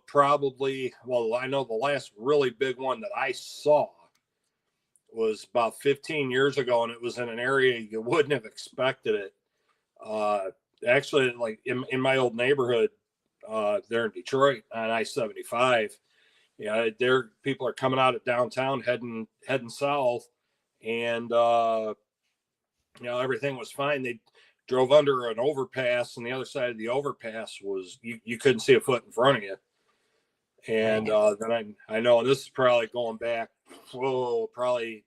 probably, well, I know the last really big one that I saw was about 15 years ago, and it was in an area you wouldn't have expected it. Actually, like in my old neighborhood there in Detroit on I-75. Yeah, there people are coming out of downtown heading south, and everything was fine. They drove under an overpass, and the other side of the overpass was you couldn't see a foot in front of you. And then I know, and this is probably going back, probably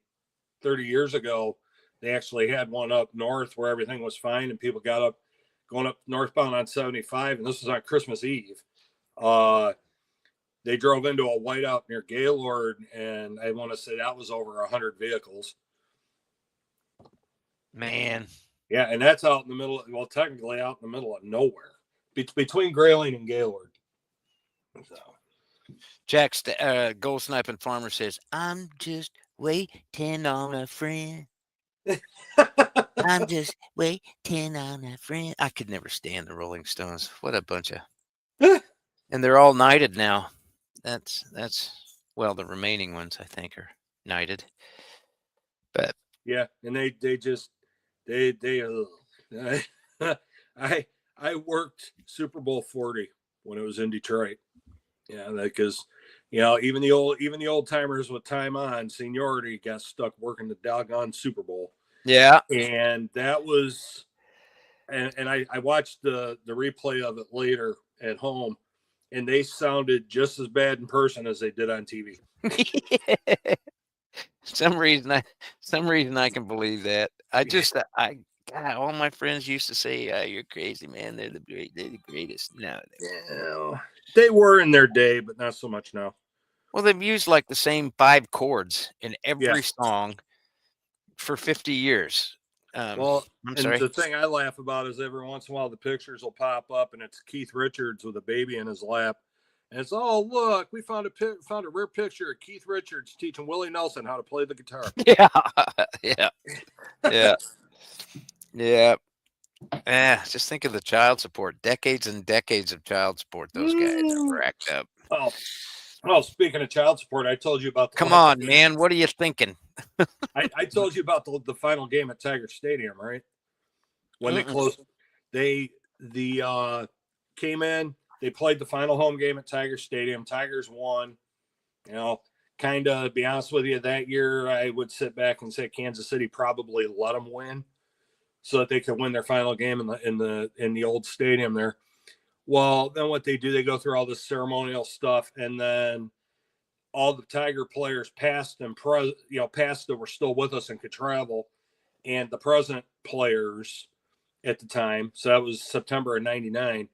30 years ago. They actually had one up north where everything was fine, and people got up going up northbound on 75, and this was on Christmas Eve. They drove into a whiteout near Gaylord, and I want to say that was over 100 vehicles. Man. Yeah, and that's out in the middle. Well, technically out in the middle of nowhere, between Grayling and Gaylord. So. Jack's gold sniping farmer says, "I'm just waiting on a friend. I'm just waiting on a friend." I could never stand the Rolling Stones. What a bunch of, and they're all knighted now. That's well, the remaining ones I think are knighted. But yeah, and they I worked Super Bowl 40 when it was in Detroit. Yeah, because even the old timers with time on seniority got stuck working the doggone Super Bowl. yeah, and that was, and I watched the replay of it later at home, and they sounded just as bad in person as they did on TV. some reason I can believe that. God, all my friends used to say, "Oh, you're crazy, man. They're the greatest." No, they were in their day, but not so much now. Well, they've used like the same 5 chords in every song for 50 years. Well, I'm and sorry. the thing I laugh about is every once in a while the pictures will pop up, and it's Keith Richards with a baby in his lap. And it's, oh, look, we found a rare picture of Keith Richards teaching Willie Nelson how to play the guitar. Yeah. Just think of the child support. Decades and decades of child support those guys are racked up. Oh, speaking of child support, I told you about the Come on, man. What are you thinking? I told you about the final game at Tiger Stadium, right? When they closed, they came in, They played the final home game at Tiger Stadium. Tigers won. Kind of be honest with you, that year I would sit back and say Kansas City probably let them win so that they could win their final game in the old stadium there. Well, then what they do, they go through all this ceremonial stuff, and then all the Tiger players past that were still with us and could travel, and the present players at the time, so that was September of '99,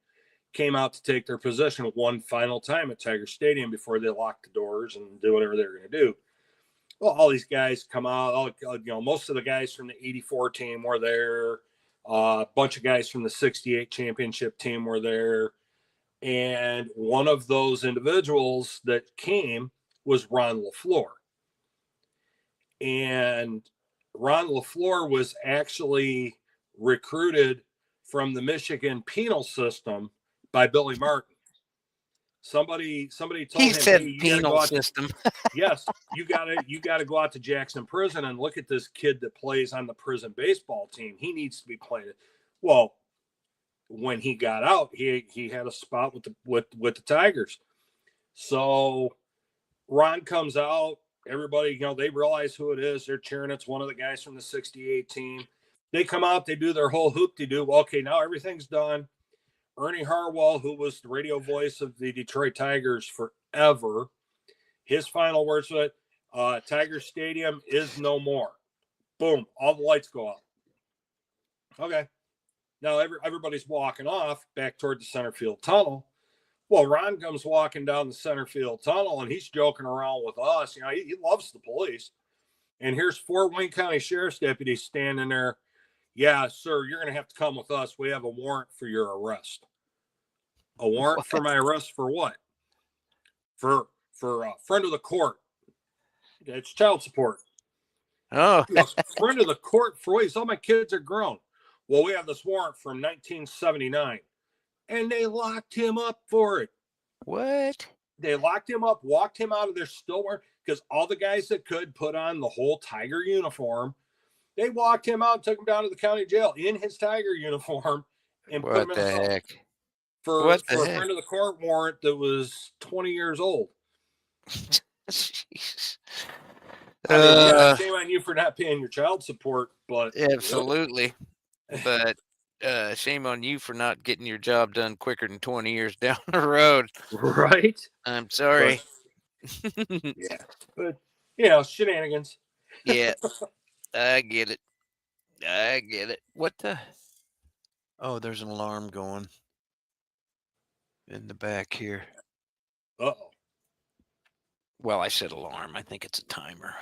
came out to take their position one final time at Tiger Stadium before they locked the doors and do whatever they were going to do. Well, all these guys come out. Most of the guys from the '84 team were there. A bunch of guys from the '68 championship team were there. And one of those individuals that came was Ron LaFleur. And Ron LaFleur was actually recruited from the Michigan penal system by Billy Martin. Somebody told him, said, hey, you penal gotta go system. yes, you gotta go out to Jackson Prison and look at this kid that plays on the prison baseball team. He needs to be playing it. Well, when he got out, he had a spot with the Tigers. So Ron comes out. Everybody, they realize who it is. They're cheering. It's one of the guys from the '68 team. They come out. They do their whole hoop-de-doo. Well, okay, now everything's done. Ernie Harwell, who was the radio voice of the Detroit Tigers forever, his final words were, Tiger Stadium is no more. Boom. All the lights go out. Okay. Now everybody's walking off back toward the center field tunnel. Well, Ron comes walking down the center field tunnel, and he's joking around with us. He loves the police. And here's 4 Wayne County Sheriff's deputies standing there. Yeah, sir, you're going to have to come with us. We have a warrant for your arrest. A warrant for my arrest for what? For a friend of the court. It's child support. Oh, Friend of the court for what? All my kids are grown. Well, we have this warrant from 1979. And they locked him up for it. what? They locked him up, walked him out of their still wearing, because all the guys that could put on the whole Tiger uniform, they walked him out and took him down to the county jail in his Tiger uniform and put him in a cell for a friend of the court warrant that was 20 years old. Jeez. Shame on you for not paying your child support, but absolutely. But shame on you for not getting your job done quicker than 20 years down the road. Right? I'm sorry. But shenanigans. Yeah, I get it. What the? Oh, there's an alarm going in the back here. Uh-oh. Well, I said alarm. I think it's a timer.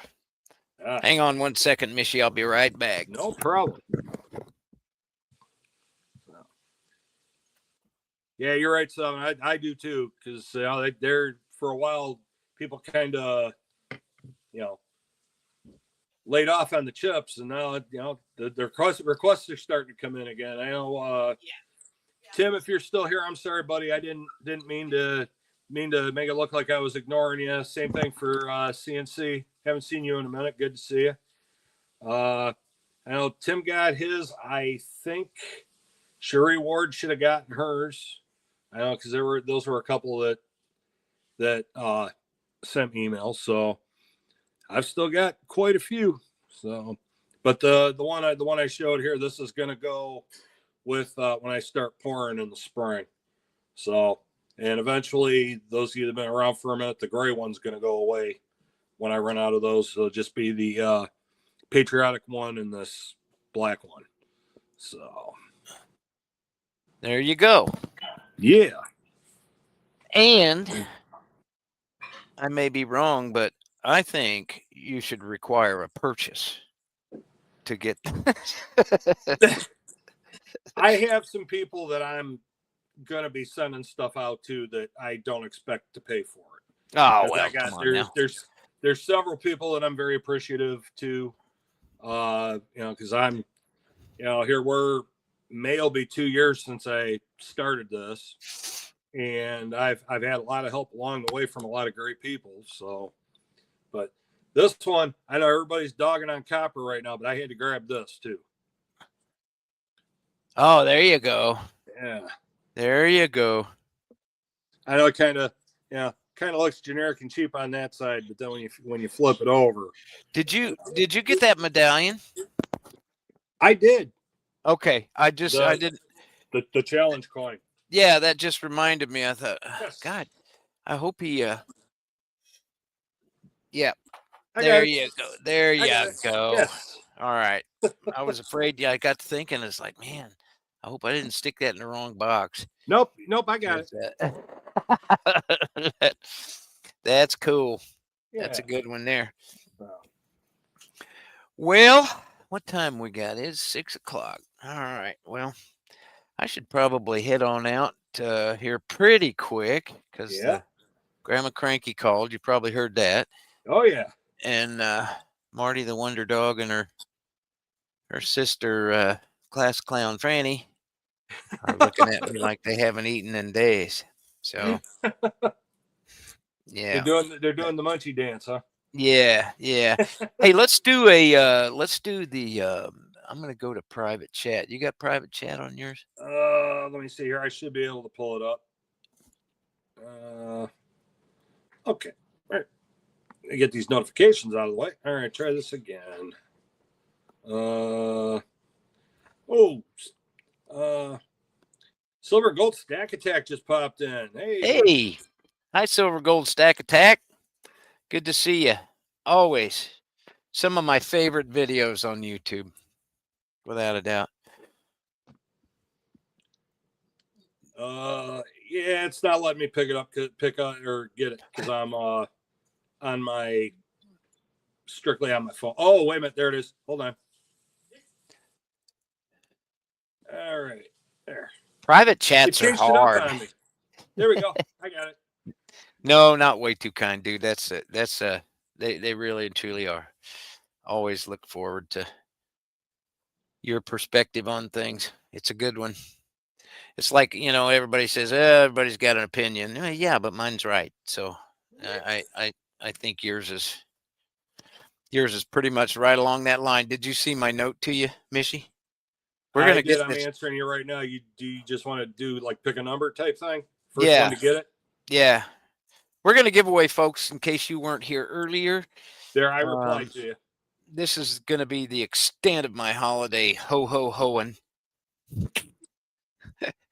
Hang on 1 second, Mishy. I'll be right back. No problem. Yeah, you're right, Son. I do too, because they're for a while people kind of laid off on the chips, and now the requests are starting to come in again. I know, Tim, if you're still here, I'm sorry, buddy. I didn't mean to make it look like I was ignoring you. Same thing for CNC. Haven't seen you in a minute. Good to see you. I know Tim got his. I think Sherry Ward should have gotten hers. I know, because those were a couple that sent me emails. So I've still got quite a few. So, but the one I showed here, this is going to go with when I start pouring in the spring. So, and eventually, those of you that have been around for a minute, the gray one's going to go away when I run out of those. So it'll just be the patriotic one and this black one. So there you go. Yeah. And I may be wrong, but I think you should require a purchase to get. I have some people that I'm going to be sending stuff out to that I don't expect to pay for it. Oh, well, there's several people that I'm very appreciative to, because I'm, here May will be 2 years since I started this, and I've had a lot of help along the way from a lot of great people. So, but this one, I know everybody's dogging on copper right now, but I had to grab this too. Oh, there you go. Yeah. There you go. I know it kind of looks generic and cheap on that side, but then when you flip it over, Did you get that medallion? I did Okay, I did. the challenge coin. Yeah, that just reminded me. I thought, Yes. God, I hope he. Yeah, I got there it. you go. There I you got it. go. Yes. All right. I was afraid. Yeah, I got to thinking. It's like, man, I hope I didn't stick that in the wrong box. Nope. I got it. That's cool. Yeah. That's a good one there. Wow. Well, what time we got? It's 6 o'clock. All right. Well, I should probably head on out here pretty quick because Yeah. Grandma Cranky called. You probably heard that. Oh yeah. And Marty the Wonder Dog and her sister, Class Clown Franny, are looking at me like they haven't eaten in days. So, yeah. They're doing the munchie dance, huh? Yeah. Hey, let's do the I'm gonna go to private chat. You got private chat on yours? Let me see here. I should be able to pull it up. Okay. All right. I get these notifications out of the way. All right, try this again. Silver Gold Stack Attack just popped in. Hey. Hi, Silver Gold Stack Attack. Good to see you. Always. Some of my favorite videos on YouTube, without a doubt. Yeah, it's not letting me pick up or get it because I'm strictly on my phone. Oh, wait a minute, there it is. Hold on. All right, there. Private chats are hard. There we go. I got it. No, not way too kind, dude. That's they really and truly are. Always look forward to your perspective on things. It's a good one. It's like, everybody says, everybody's got an opinion. Yeah, but mine's right. So I think yours is pretty much right along that line. Did you see my note to you, Mishy? I'm answering you right now. Do you just want to do like pick a number type thing? First one to get it? Yeah. We're going to give away, folks, in case you weren't here earlier. There, I replied to you. This is going to be the extent of my holiday ho-ho-hoing.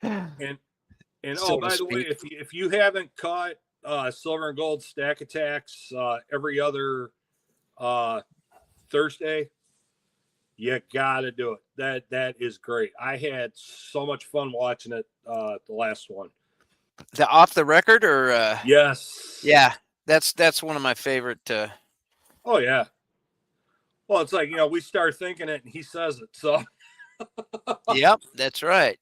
And so by the way, if you haven't caught Silver and Gold Stack Attacks every other Thursday, you gotta do it. That is great. I had so much fun watching it. The last one. The off the record or yes. Yeah, that's one of my favorite. Oh yeah. Well, it's like, we start thinking it and he says it. So. Yep, that's right.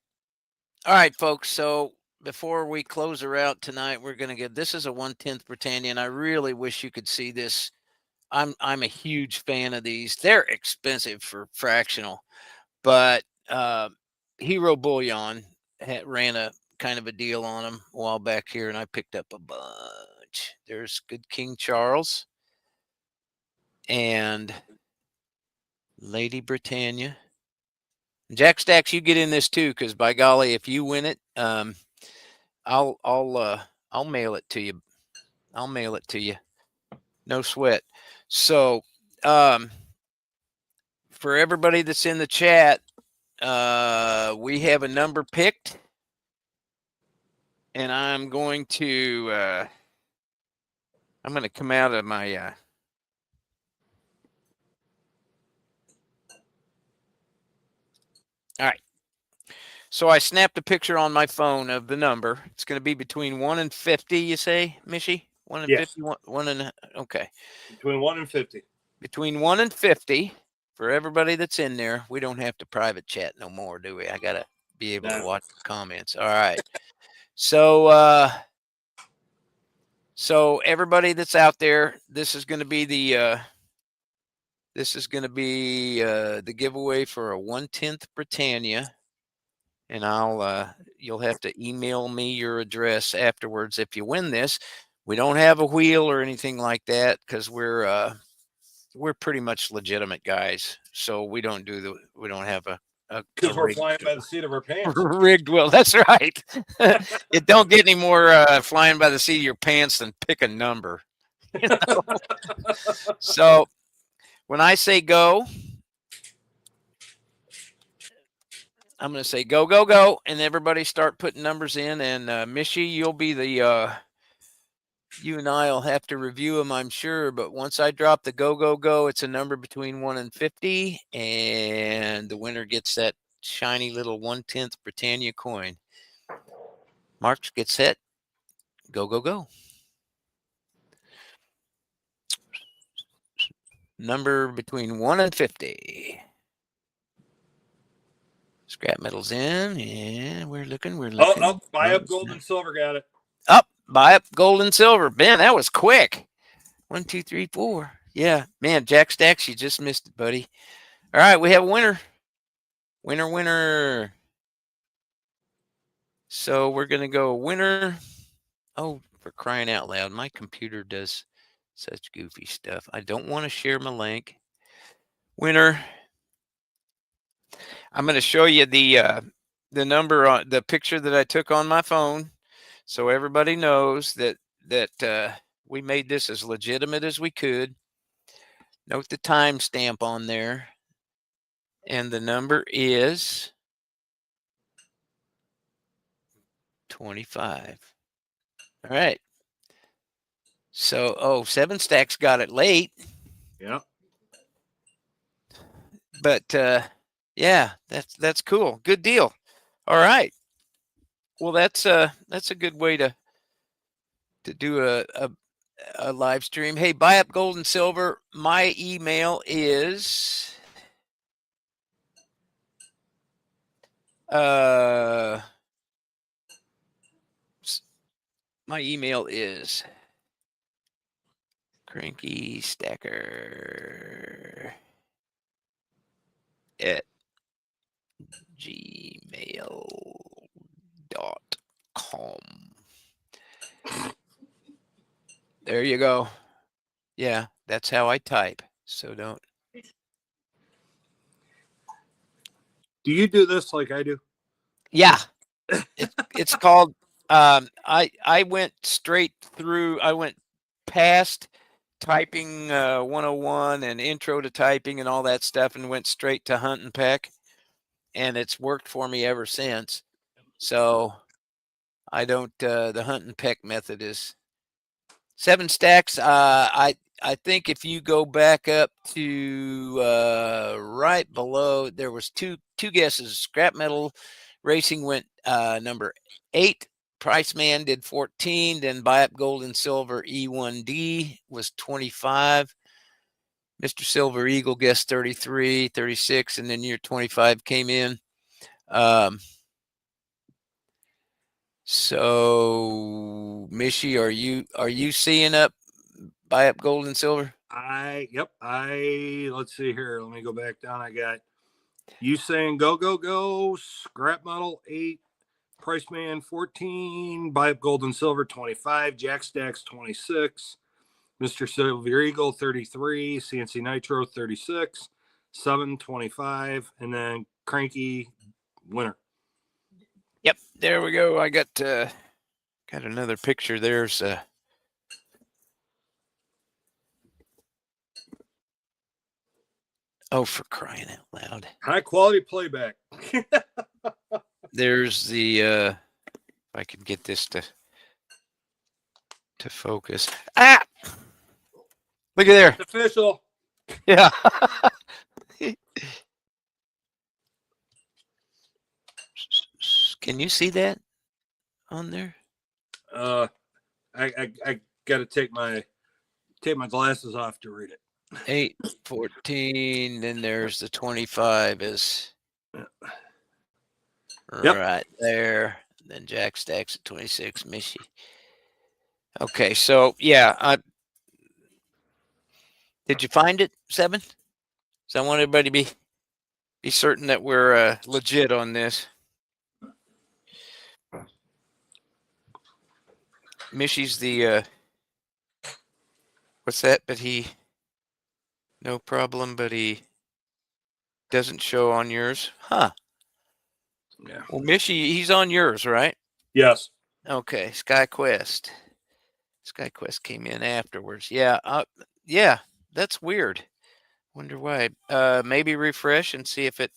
All right, folks. So before we close her out tonight, we're going to get, this is a 1/10 Britannia, and I really wish you could see this. I'm a huge fan of these. They're expensive for fractional, but Hero Bullion ran a kind of a deal on them a while back here, and I picked up a bunch. There's Good King Charles and Lady Britannia. Jack Stacks, you get in this too, because by golly, if you win it, I'll mail it to you. I'll mail it to you. No sweat. So, for everybody that's in the chat, we have a number picked, and I'm going to come out of my all right. So I snapped a picture on my phone of the number. It's going to be between 1 and 50, you say, Mishy? 1 and 50? Okay. Between 1 and 50. Between 1 and 50. For everybody that's in there, we don't have to private chat no more, do we? I got to be able to watch the comments. All right. So, so everybody that's out there, this is going to be the giveaway for a 1/10 Britannia. And you'll have to email me your address afterwards if you win this. We don't have a wheel or anything like that because we're pretty much legitimate guys. So we don't have Because we're rigged, flying by the seat of our pants. rigged wheel. That's right. It don't get any more flying by the seat of your pants than pick a number. You know? So when I say go, I'm going to say go, go, go, and everybody start putting numbers in. And Mishy, you'll be the you and I'll have to review them, I'm sure. But once I drop the go, go, go, it's a number between 1 and 50, and the winner gets that shiny little 1/10 Britannia coin. Marks, get set, go, go, go. Number between 1 and 50. Scrap metal's in, and we're looking. Oh, buy up gold and silver, got it. Up, buy up gold and silver. Man, that was quick. 1, 2, 3, 4. Yeah, man, Jack Stacks, you just missed it, buddy. All right, we have a winner. Winner, winner. So we're going to go winner. Oh, for crying out loud, my computer does such goofy stuff. I don't want to share my link. Winner. I'm going to show you the number on the picture that I took on my phone, so everybody knows that we made this as legitimate as we could. Note the timestamp on there, and the number is 25. All right. So, 7 Stacks got it late. Yeah. But yeah, that's cool. Good deal. All right. Well, that's a good way to do a live stream. Hey, buy up gold and silver. My email is Cranky Stacker at gmail.com. There you go. Yeah, that's how I type. So don't. Do you do this like I do? Yeah. It's called I went straight through. I went past typing 101 and intro to typing and all that stuff and went straight to hunt and peck, and it's worked for me ever since. So I don't the hunt and peck method is 7 Stacks. I think if you go back up to right below, there was two guesses. Scrap Metal Racing went number 8. Price Man did 14. Then Buy Up Gold and Silver E1D was 25. Mr. Silver Eagle guessed 33, 36, and then year 25 came in. So, Mishy, are you seeing up Buy Up Gold and Silver? Let's see here. Let me go back down. I got you saying go, go, go. Scrap Metal 8. Price Man 14. Buy Up Gold and Silver 25. Jack Stacks 26. Mr. Silver Eagle 33. CNC Nitro 36. 725. And then Cranky winner. Yep, there we go. I got another picture. There's oh, for crying out loud. High quality playback. There's the if I could get this to focus. Ah! Look at there. It's official. Yeah. Can you see that on there? I got to take my glasses off to read it. 8, 14. Then there's the 25 is right there. Then Jack Stacks at 26. Mishy. Okay, so yeah, did you find it, 7? So I want everybody to be certain that we're legit on this. Mishy's the what's that? But he no problem. But he Doesn't show on yours. Huh. Yeah. Well, Mishy, he's on yours, right? Yes. Okay. SkyQuest. SkyQuest came in afterwards. Yeah. Yeah. That's weird. Wonder why. Maybe refresh and see if it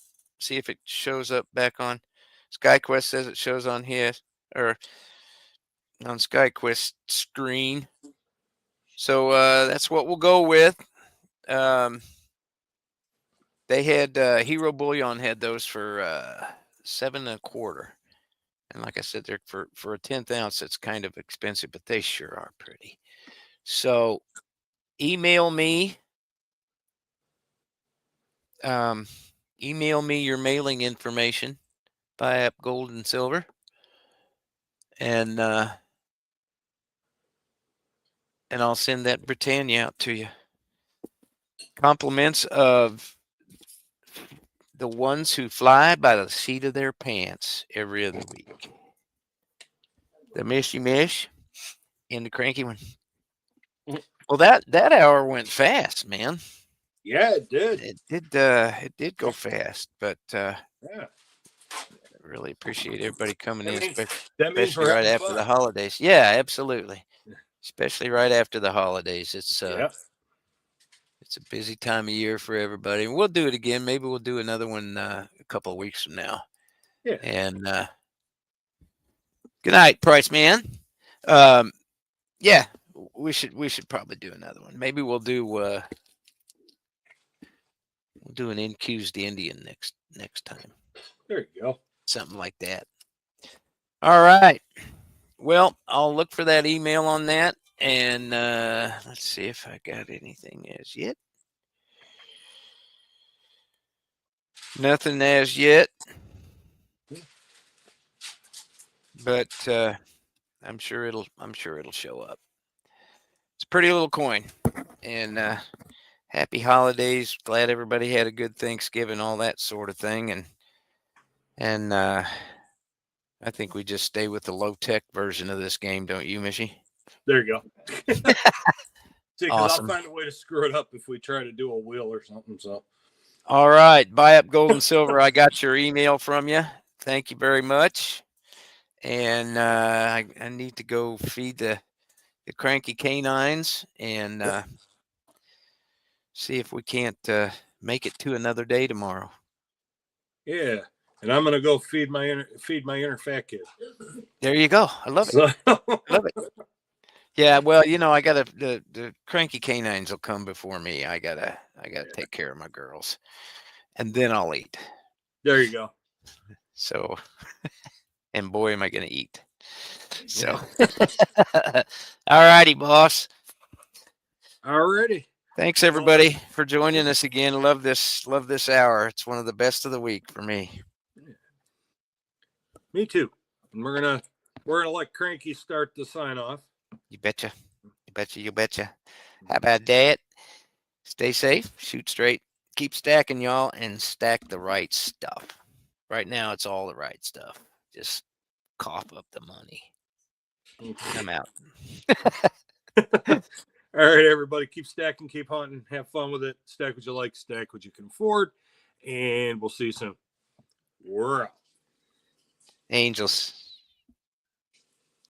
shows up back on. SkyQuest says it shows on his or on SkyQuest screen. So that's what we'll go with. They had Hero Bullion had those for $7.25, and like I said, they're for a 1/10 ounce. It's kind of expensive, but they sure are pretty. So email me. Email me your mailing information. Buy up gold and silver, and I'll send that Britannia out to you. Compliments of the ones who fly by the seat of their pants every other week. The Mishy Mish and the Cranky One. Well, that hour went fast, man. Yeah, it did. It did go fast, but Yeah. really appreciate everybody coming in, That means especially we're right having after fun. the holidays. Yeah, absolutely. Especially right after the holidays. It's a busy time of year for everybody. We'll do it again. Maybe we'll do another one a couple of weeks from now. Yeah. And good night, Price Man. Yeah, we should probably do another one. Maybe we'll do an NQ's the Indian next time. There you go. Something like that. All right. Well, I'll look for that email on that, and let's see if I got anything as yet. Nothing as yet, but I'm sure it'll show up. It's a pretty little coin, and happy holidays. Glad everybody had a good Thanksgiving, all that sort of thing, and I think we just stay with the low-tech version of this game, don't you, Mishy? There you go. See, because Awesome. I'll find a way to screw it up if we try to do a wheel or something. So, all right, buy up gold and silver. I got your email from you. Thank you very much. And I need to go feed the cranky canines and see if we can't make it to another day tomorrow. yeah, and I'm gonna go feed my inner fat kid. There you go. I love it. Love it. Yeah, well, I gotta the cranky canines will come before me. I gotta take care of my girls, and then I'll eat. There you go. So, and boy, am I gonna eat. So, all righty, boss. Alrighty. Thanks everybody for joining us again. Love this hour. It's one of the best of the week for me. Me too. And we're gonna let Cranky start the sign off. You betcha. You betcha. You betcha. How about that? Stay safe, shoot straight, keep stacking, y'all, and stack the right stuff. Right now, it's all the right stuff. Just cough up the money. I'm out. All right, everybody, keep stacking, keep hunting, have fun with it. Stack what you like, stack what you can afford, and we'll see you soon. We're out. Angels.